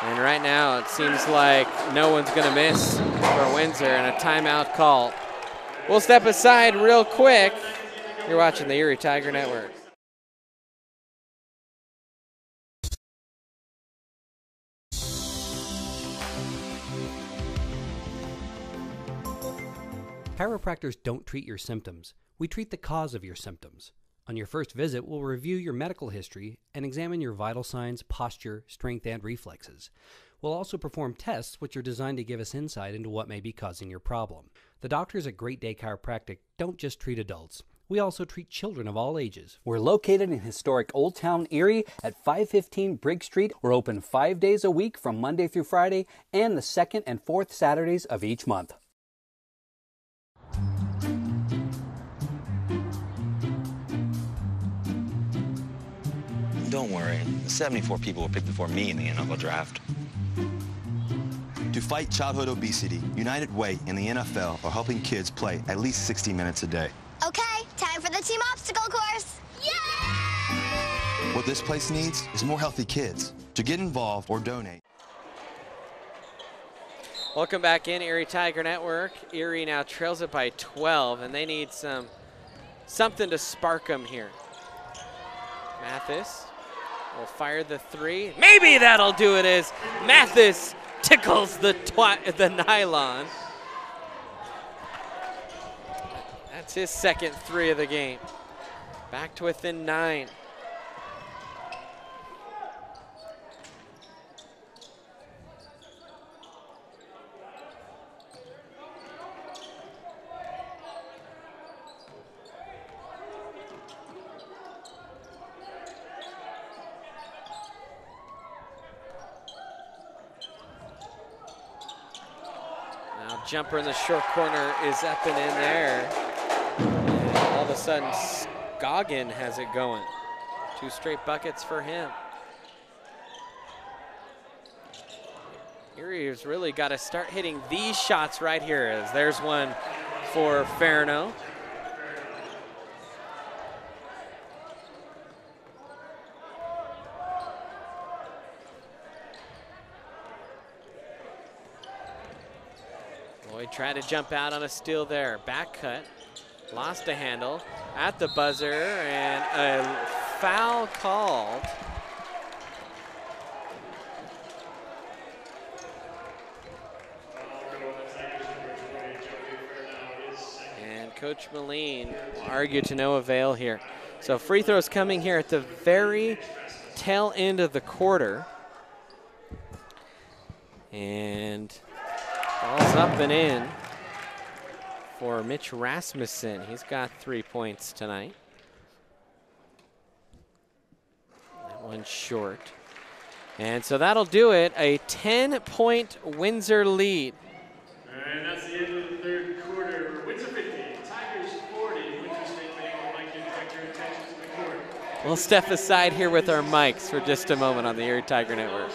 And right now it seems like no one's going to miss for Windsor, and a timeout call. We'll step aside real quick. You're watching the Erie Tiger Network. Chiropractors don't treat your symptoms. We treat the cause of your symptoms. On your first visit, we'll review your medical history and examine your vital signs, posture, strength, and reflexes. We'll also perform tests which are designed to give us insight into what may be causing your problem. The doctors at Great Day Chiropractic don't just treat adults. We also treat children of all ages. We're located in historic Old Town Erie at 515 Briggs Street. We're open 5 days a week from Monday through Friday and the second and fourth Saturdays of each month. Don't worry. 74 people were picked before me in the NFL draft. To fight childhood obesity, United Way and the NFL are helping kids play at least 60 minutes a day. Okay, time for the team obstacle course. Yay! What this place needs is more healthy kids. To get involved or donate. Welcome back in, Erie Tiger Network. Erie now trails it by 12, and they need something to spark them here. Mathis will fire the three. Maybe that'll do it as Mathis tickles the nylon. That's his second three of the game. Back to within 9. jumper in the short corner is up and in there. And all of a sudden, Scoggin has it going. 2 straight buckets for him. Erie has really got to start hitting these shots right here, as there's one for Farno. Lloyd tried to jump out on a steal there. Back cut, lost a handle at the buzzer, and a foul called. And Coach Moline will argue to no avail here. So free throws coming here at the very tail end of the quarter. And ball's up and in for Mitch Rasmussen. He's got 3 points tonight. That one's short. And so that'll do it. A 10-point Windsor lead. And that's the end of the third quarter. Windsor 50, Tigers 40. Windsor State Bank would like to direct your attention to the court. We'll step aside here with our mics for just a moment on the Erie Tiger Network.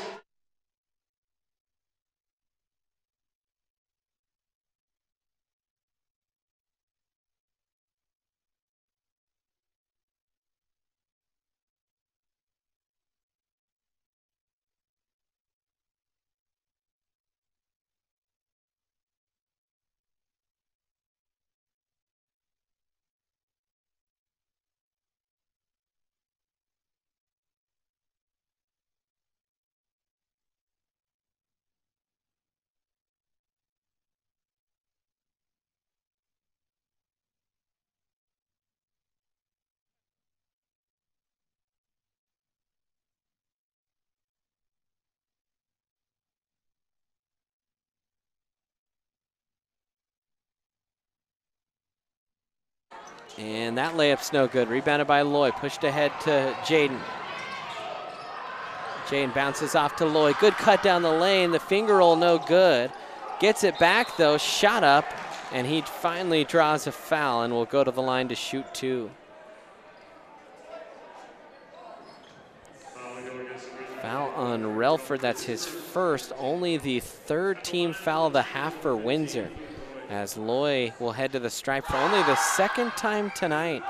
And that layup's no good. Rebounded by Lloyd. Pushed ahead to Jaden. Jaden bounces off to Lloyd. Good cut down the lane. The finger roll no good. Gets it back though. Shot up. And he finally draws a foul and will go to the line to shoot 2. Foul on Relford. That's his first. Only the 3rd team foul of the half for Windsor, as Loy will head to the stripe for only the 2nd time tonight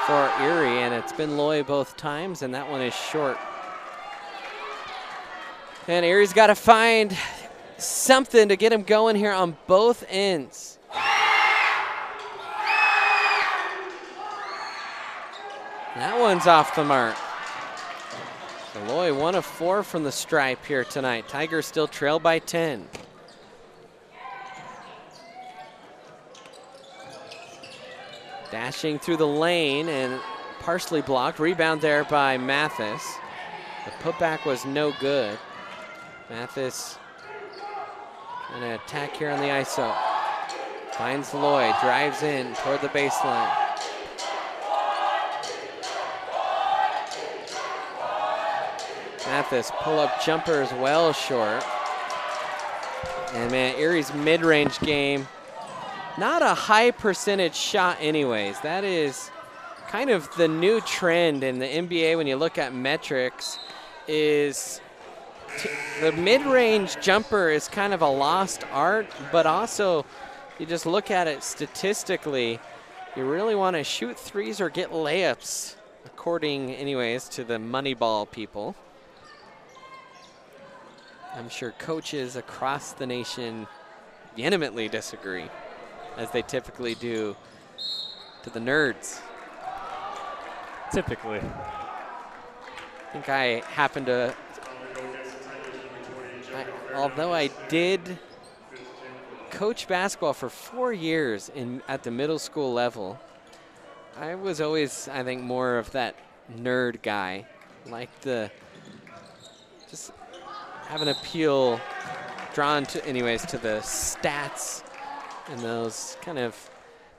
for Erie, and it's been Loy both times, and that one is short. And Erie's got to find something to get him going here on both ends. That one's off the mark. So Loy 1 of 4 from the stripe here tonight. Tigers still trail by 10. Dashing through the lane and partially blocked. Rebound there by Mathis. The putback was no good. Mathis trying to attack here on the ISO. Finds Lloyd, drives in toward the baseline. Mathis pull-up jumper is well short. And man, Erie's mid-range game, not a high percentage shot anyways. That is kind of the new trend in the NBA when you look at metrics, is the mid-range jumper is kind of a lost art, but also you just look at it statistically, you really want to shoot threes or get layups, according anyways to the Moneyball people. I'm sure coaches across the nation vehemently disagree, as they typically do to the nerds. Typically. I think I happen to, although I did coach basketball for 4 years at the middle school level, I was always, I think, more of that nerd guy. Like the, just have an appeal drawn to, anyways, to the stats and those kind of,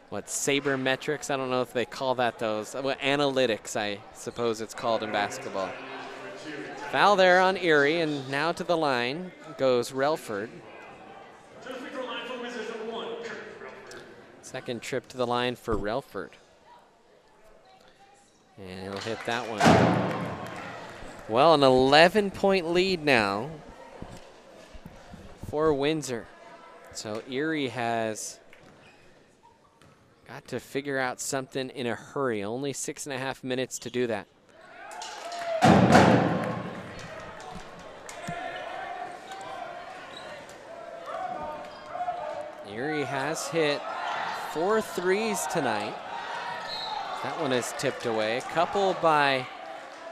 what, sabermetrics? I don't know if they call that those. Well, analytics, I suppose it's called in basketball. Foul there on Erie, and now to the line goes Relford. Second trip to the line for Relford. And he'll hit that one. Well, an 11-point lead now for Windsor. So Erie has got to figure out something in a hurry. Only 6.5 minutes to do that. Erie has hit 4 threes tonight. That one is tipped away. A couple by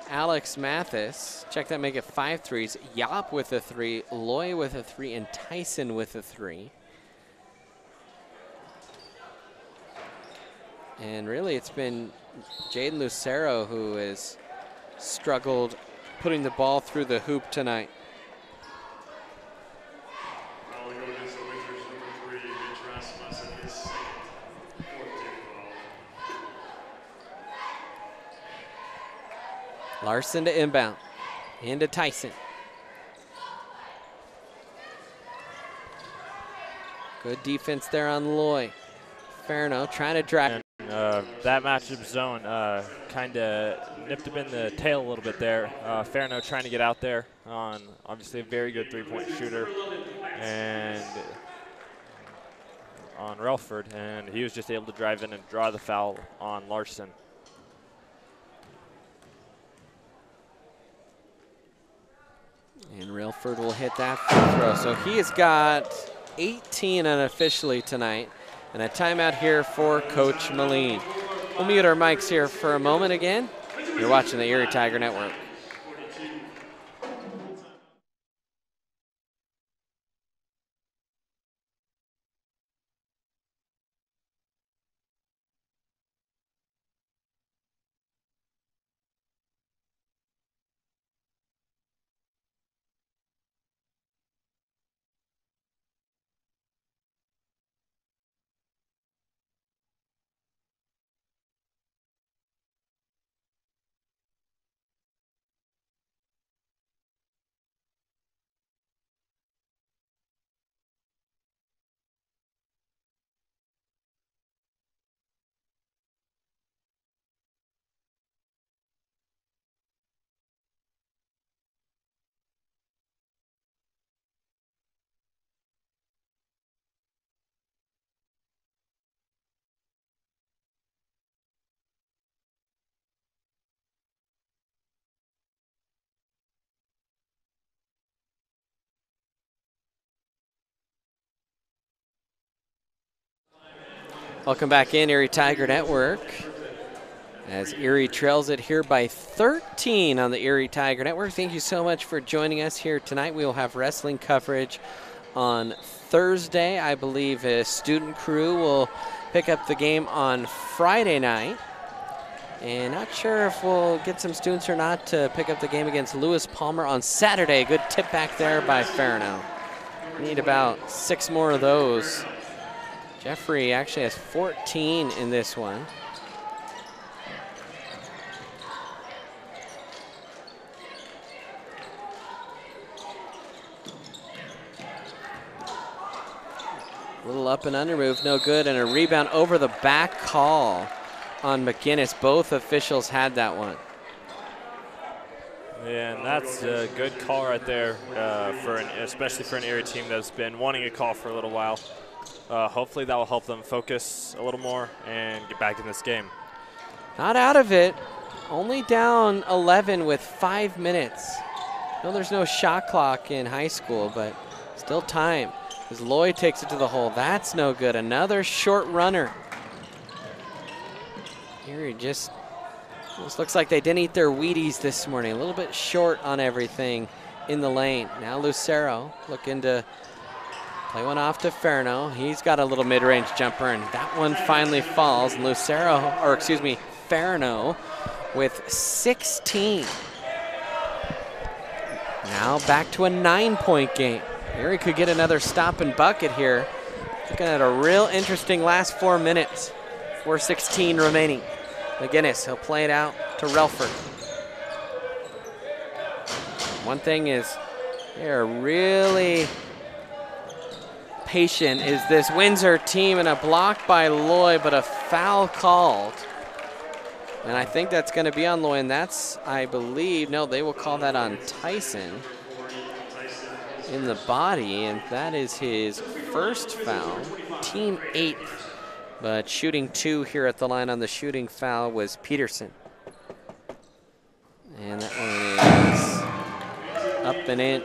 Alex Mathis. Check that, make it 5 threes. Yop with a 3, Loy with a 3, and Tyson with a 3. And really, it's been Jaden Lucero who has struggled putting the ball through the hoop tonight. Larson to inbound, into Tyson. Good defense there on Loy. Farno trying to drive. And that matchup zone kind of nipped him in the tail a little bit there. Farno trying to get out there on obviously a very good three-point shooter and on Relford, and he was just able to drive in and draw the foul on Larson. And Relford will hit that free throw. So he has got 18 unofficially tonight. And a timeout here for Coach Moline. We'll mute our mics here for a moment again. You're watching the Erie Tiger Network. Welcome back in, Erie Tiger Network. As Erie trails it here by 13 on the Erie Tiger Network. Thank you so much for joining us here tonight. We will have wrestling coverage on Thursday. I believe a student crew will pick up the game on Friday night. And not sure if we'll get some students or not to pick up the game against Lewis Palmer on Saturday. Good tip back there by Farno. Need about 6 more of those. Jeffrey actually has 14 in this one. Little up and under move, no good, and a rebound over the back call on McGinnis. Both officials had that one. Yeah, and that's a good call right there, especially for an Erie team that's been wanting a call for a little while. Hopefully that will help them focus a little more and get back in this game. Not out of it. Only down 11 with 5 minutes. No, there's no shot clock in high school, but still time. As Lloyd takes it to the hole. That's no good. Another short runner. Erie just looks like they didn't eat their Wheaties this morning. A little bit short on everything in the lane. Now Lucero looking to play one off to Farno. He's got a little mid-range jumper, and that one finally falls. And Farno with 16. Now back to a 9-point game. Erie could get another stop and bucket here. Looking at a real interesting last 4 minutes. 4:16 remaining. McGinnis, he'll play it out to Relford. One thing is they're really patient is this Windsor team, and a block by Loy, but a foul called. And I think that's going to be on Loy, and that's, I believe, no, they will call that on Tyson in the body, and that is his first foul, team 8th. But shooting 2 here at the line on the shooting foul was Peterson. And that one is up and in.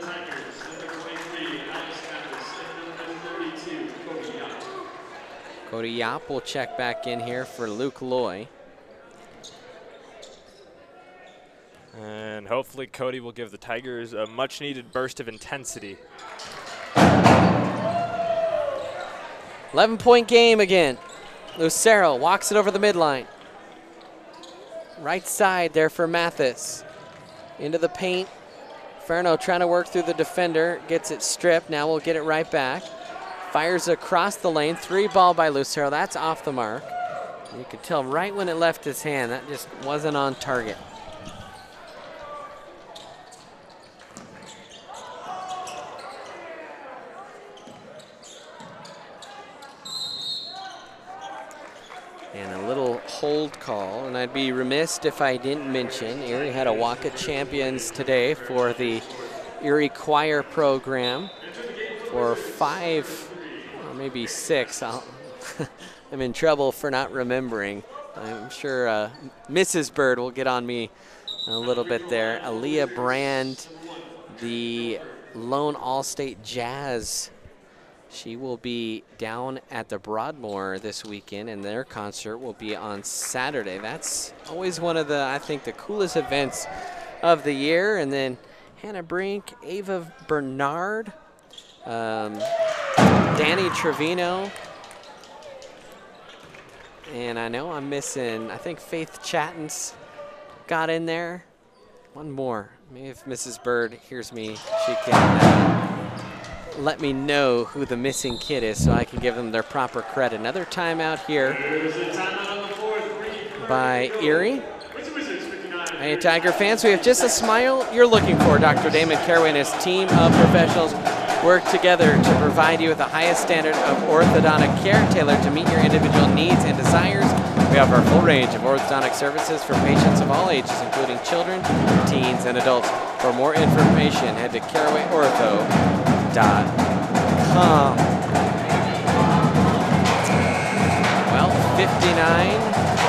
Cody Yop will check back in here for Luke Loy. And hopefully Cody will give the Tigers a much-needed burst of intensity. 11-point game again. Lucero walks it over the midline. Right side there for Mathis. Into the paint. Ferno trying to work through the defender. Gets it stripped. Now we'll get it right back. Fires across the lane. 3 ball by Lucero. That's off the mark. You could tell right when it left his hand, that just wasn't on target. And a little hold call, and I'd be remiss if I didn't mention Erie had a walk of champions today for the Erie Choir program for 5 or maybe 6. I'm in trouble for not remembering. I'm sure Mrs. Bird will get on me a little bit there. Aaliyah Brand, the Lone All-State Jazz. She will be down at the Broadmoor this weekend, and their concert will be on Saturday. That's always one of the, I think, the coolest events of the year. And then Hannah Brink, Ava Bernard, Danny Trevino, and I know I'm missing, I think Faith Chatton's got in there. One more. Maybe if Mrs. Bird hears me, she can let me know who the missing kid is so I can give them their proper credit. Another timeout here by Erie. Hey, Tiger fans, we have just a smile you're looking for. Dr. Damon Caraway and his team of professionals work together to provide you with the highest standard of orthodontic care tailored to meet your individual needs and desires. We offer a full range of orthodontic services for patients of all ages, including children, teens, and adults. For more information, head to CarawayOrtho.com. Well, 59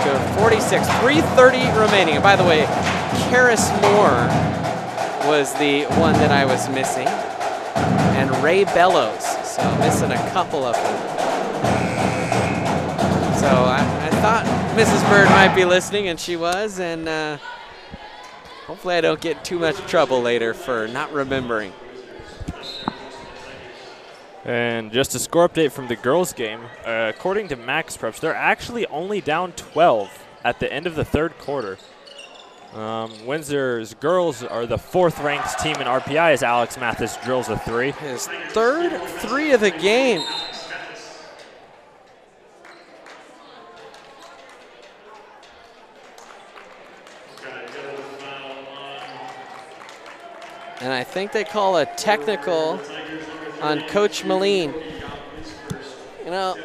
to 46, 3:30 remaining. And by the way, Karis Moore was the one that I was missing, and Ray Bellows, so missing a couple of them. So I thought Mrs. Bird might be listening, and she was, and hopefully I don't get too much trouble later for not remembering. And just a score update from the girls' game. According to Max Preps, they're actually only down 12 at the end of the 3rd quarter. Windsor's girls are the 4th-ranked team in RPI as Alex Mathis drills a 3. His 3rd 3 of the game. And I think they call a technical on Coach Moline. You know,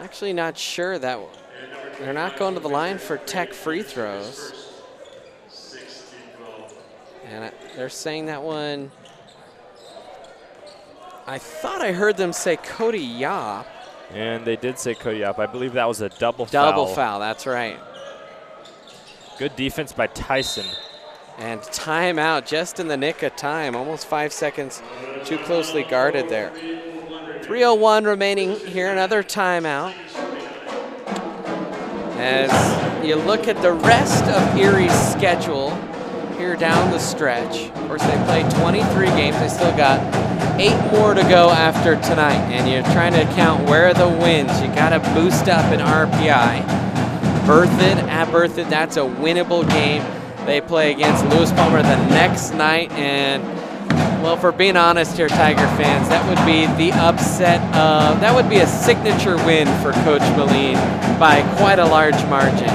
actually not sure that they're not going to the line for tech free throws. And they're saying that one, I thought I heard them say Cody Yop. And they did say Cody Yop. I believe that was a double foul. Double foul, that's right. Good defense by Tyson. And timeout just in the nick of time. Almost 5 seconds too closely guarded there. 3:01 remaining here, another timeout. As you look at the rest of Erie's schedule here down the stretch. Of course, they played 23 games. They still got 8 more to go after tonight. And you're trying to count where are the wins. You got to boost up in RPI. Berthoud at Berthoud, that's a winnable game. They play against Lewis Palmer the next night, and, well, for being honest here, Tiger fans, that would be the upset of, that would be a signature win for Coach Moline by quite a large margin.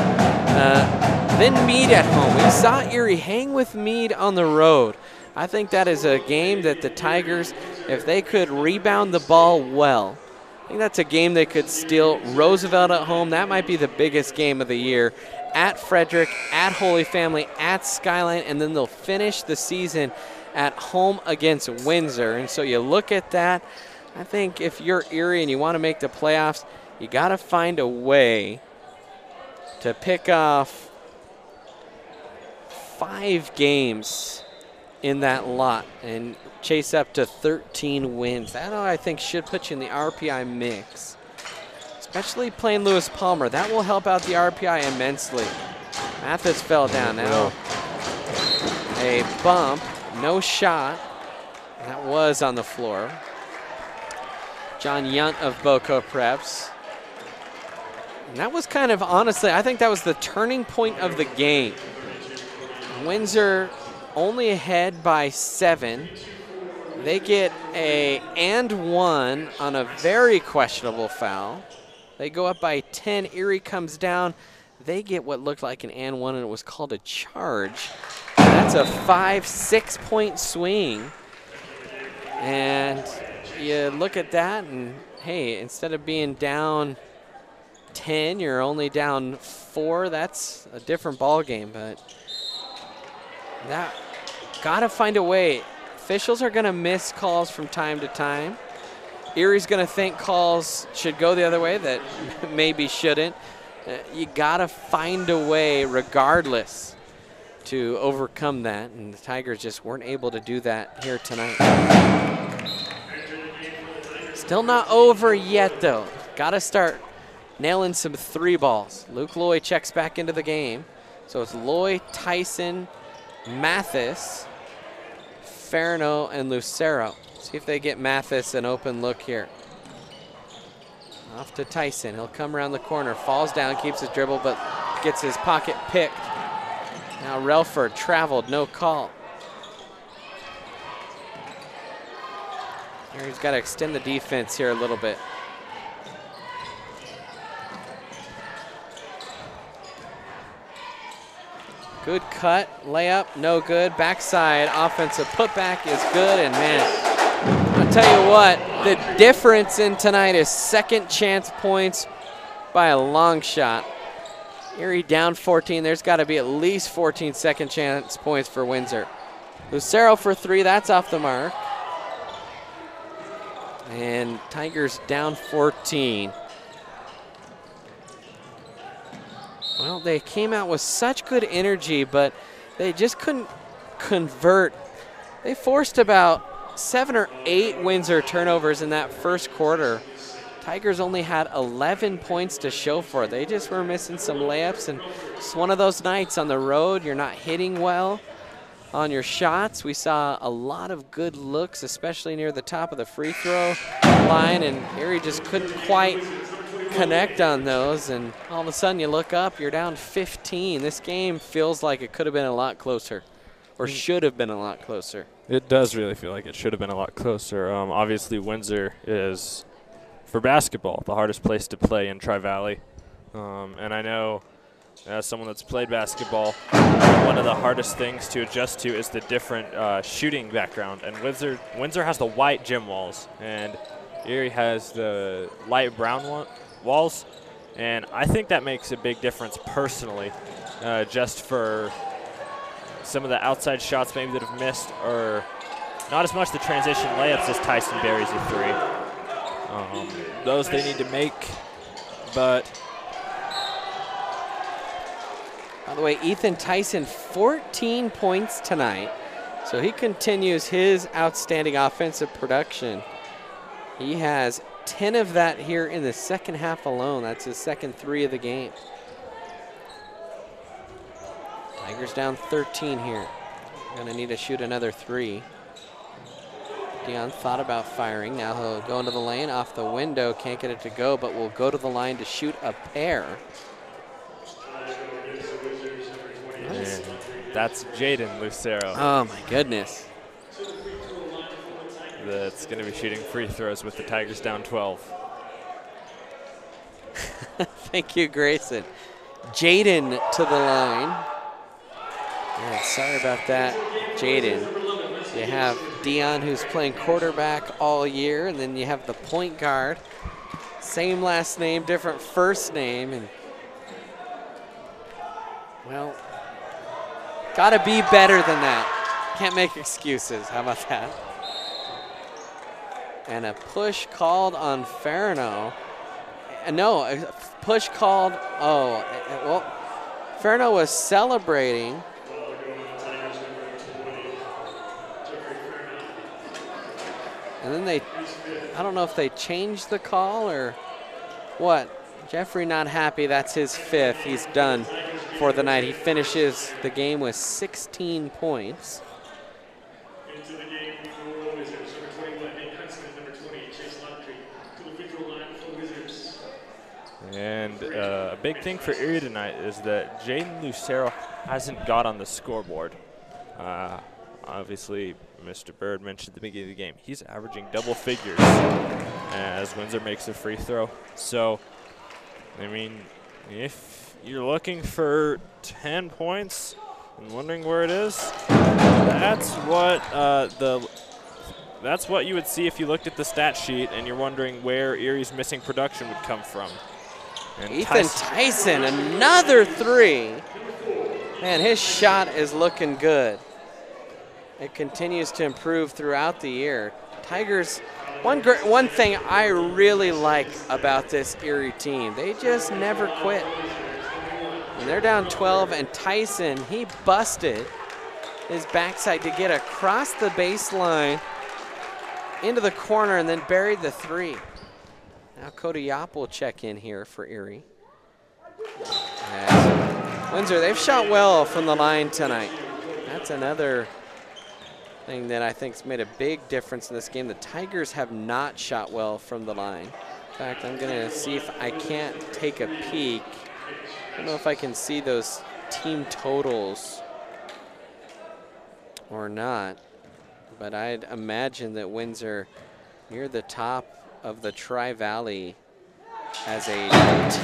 Then Meade at home. We saw Erie hang with Meade on the road, I think that is a game that the Tigers, if they could rebound the ball well, I think that's a game they could steal. Roosevelt at home, that might be the biggest game of the year. At Frederick, at Holy Family, at Skyline, and then they'll finish the season at home against Windsor. And so you look at that, I think if you're Erie and you want to make the playoffs, you got to find a way to pick off 5 games in that lot and chase up to 13 wins. That, I think, should put you in the RPI mix, especially playing Lewis Palmer. That will help out the RPI immensely. Mathis fell down now. A bump, no shot. That was on the floor. John Yunt of Boco Preps. And that was kind of, honestly, I think that was the turning point of the game. Windsor only ahead by 7. They get a and 1 on a very questionable foul. They go up by 10. Erie comes down. They get what looked like an and 1, and it was called a charge. That's a 5-6 point swing. And you look at that, and hey, instead of being down 10, you're only down 4. That's a different ball game, but that got to find a way. Officials are going to miss calls from time to time. Erie's going to think calls should go the other way that maybe shouldn't. You got to find a way regardless to overcome that, and the Tigers just weren't able to do that here tonight. Still not over yet, though. Got to start nailing some 3 balls. Luke Loy checks back into the game. So it's Loy, Tyson, Mathis, Farno, and Lucero. See if they get Mathis an open look here. Off to Tyson. He'll come around the corner, falls down, keeps his dribble, but gets his pocket picked. Now Relford traveled, no call. Here he's got to extend the defense here a little bit. Good cut, layup, no good. Backside offensive putback is good, and man, I'll tell you what, the difference in tonight is second chance points by a long shot. Erie down 14, there's got to be at least 14 second chance points for Windsor. Lucero for 3, that's off the mark. And Tigers down 14. Well, they came out with such good energy, but they just couldn't convert. They forced about 7 or 8 Windsor turnovers in that first quarter. Tigers only had 11 points to show for it. They just were missing some layups, and it's one of those nights on the road. You're not hitting well on your shots. We saw a lot of good looks, especially near the top of the free throw line, and Erie just couldn't quite connect on those, and all of a sudden you look up, you're down 15. This game feels like it could have been a lot closer, or should have been a lot closer. It does really feel like it should have been a lot closer. Obviously Windsor is, for basketball, the hardest place to play in Tri-Valley. And I know as someone that's played basketball, one of the hardest things to adjust to is the different shooting background. And Windsor has the white gym walls, and Erie has the light brown walls. And I think that makes a big difference personally, just for some of the outside shots maybe that have missed, or not as much the transition layups as Tyson buries a 3. Those they need to make, but by the way, Ethan Tyson, 14 points tonight. So he continues his outstanding offensive production. He has 10 of that here in the second half alone. That's his second 3 of the game. Tigers down 13 here. Gonna need to shoot another 3. Dion thought about firing. Now he'll go into the lane, off the window, can't get it to go, but will go to the line to shoot a pair. And that's Jaden Lucero. Oh my goodness. That's going to be shooting free throws with the Tigers down 12. Thank you, Grayson. Jaden to the line. Yeah, sorry about that, Jaden. You have Dion, who's playing quarterback all year, and then you have the point guard. Same last name, different first name, and well, gotta be better than that. Can't make excuses. How about that? And a push called on Farino. No, a push called, oh, well, Farino was celebrating. And then they, I don't know if they changed the call or what. Jeffrey not happy, that's his 5th. He's done for the night. He finishes the game with 16 points. Into the game for Wizards, number 21, Nate Huntsman, number 20, Chase Laundry, to the free throw line for Wizards. And a big thing for Erie tonight is that Jaden Lucero hasn't got on the scoreboard. Obviously, Mr. Bird mentioned at the beginning of the game, he's averaging double figures as Windsor makes a free throw. So, I mean, if you're looking for 10 points and wondering where it is, that's what you would see if you looked at the stat sheet and you're wondering where Erie's missing production would come from. And Ethan Tyson, another 3. Man, his shot is looking good. It continues to improve throughout the year. Tigers, one thing I really like about this Erie team, they just never quit. And they're down 12, and Tyson, he busted his backside to get across the baseline into the corner and then buried the 3. Now Cody Yop will check in here for Erie. As Windsor, they've shot well from the line tonight. That's another thing that I think's made a big difference in this game. The Tigers have not shot well from the line. In fact, I'm gonna see if I can't take a peek. I don't know if I can see those team totals or not, but I'd imagine that Windsor near the top of the Tri-Valley as a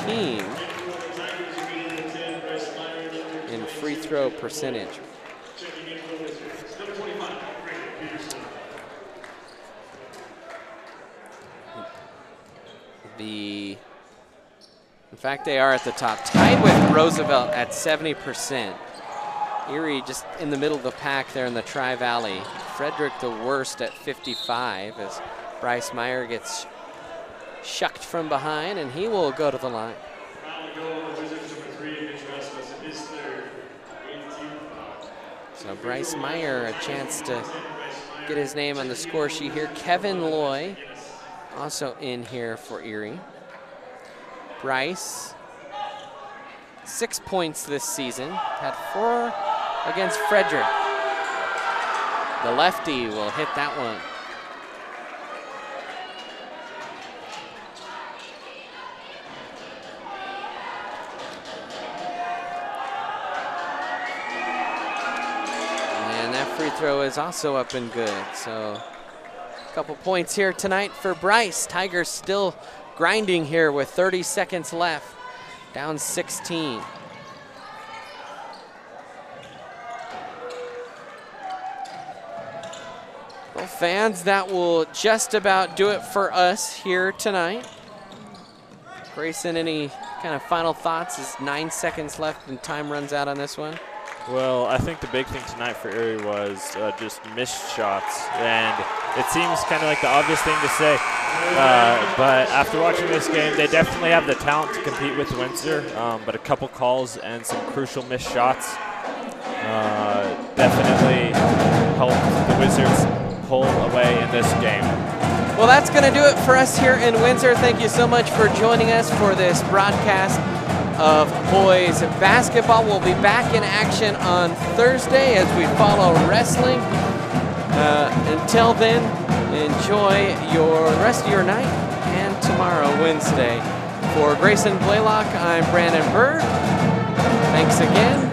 team in free throw percentage. In fact, they are at the top, tied with Roosevelt at 70%. Erie just in the middle of the pack there in the Tri-Valley. Frederick the worst at 55 as Bryce Meyer gets shucked from behind, and he will go to the line. So Bryce Meyer, a chance to get his name on the score sheet here. Kevin Loy also in here for Erie. Bryce, 6 points this season, had 4 against Frederick. The lefty will hit that one. And that free throw is also up and good. So a couple points here tonight for Bryce. Tigers still grinding here with 30 seconds left, down 16. Well, fans, that will just about do it for us here tonight. Grayson, any kind of final thoughts as 9 seconds left and time runs out on this one? Well, I think the big thing tonight for Erie was just missed shots, and it seems kind of like the obvious thing to say, but after watching this game, they definitely have the talent to compete with Windsor, but a couple calls and some crucial missed shots definitely helped the Wizards pull away in this game. Well, that's going to do it for us here in Windsor. Thank you so much for joining us for this broadcast of boys basketball. We'll be back in action on Thursday as we follow wrestling. Until then, enjoy your rest of your night, and tomorrow, Wednesday. For Grayson Blaylock, I'm Brandon Bird. Thanks again.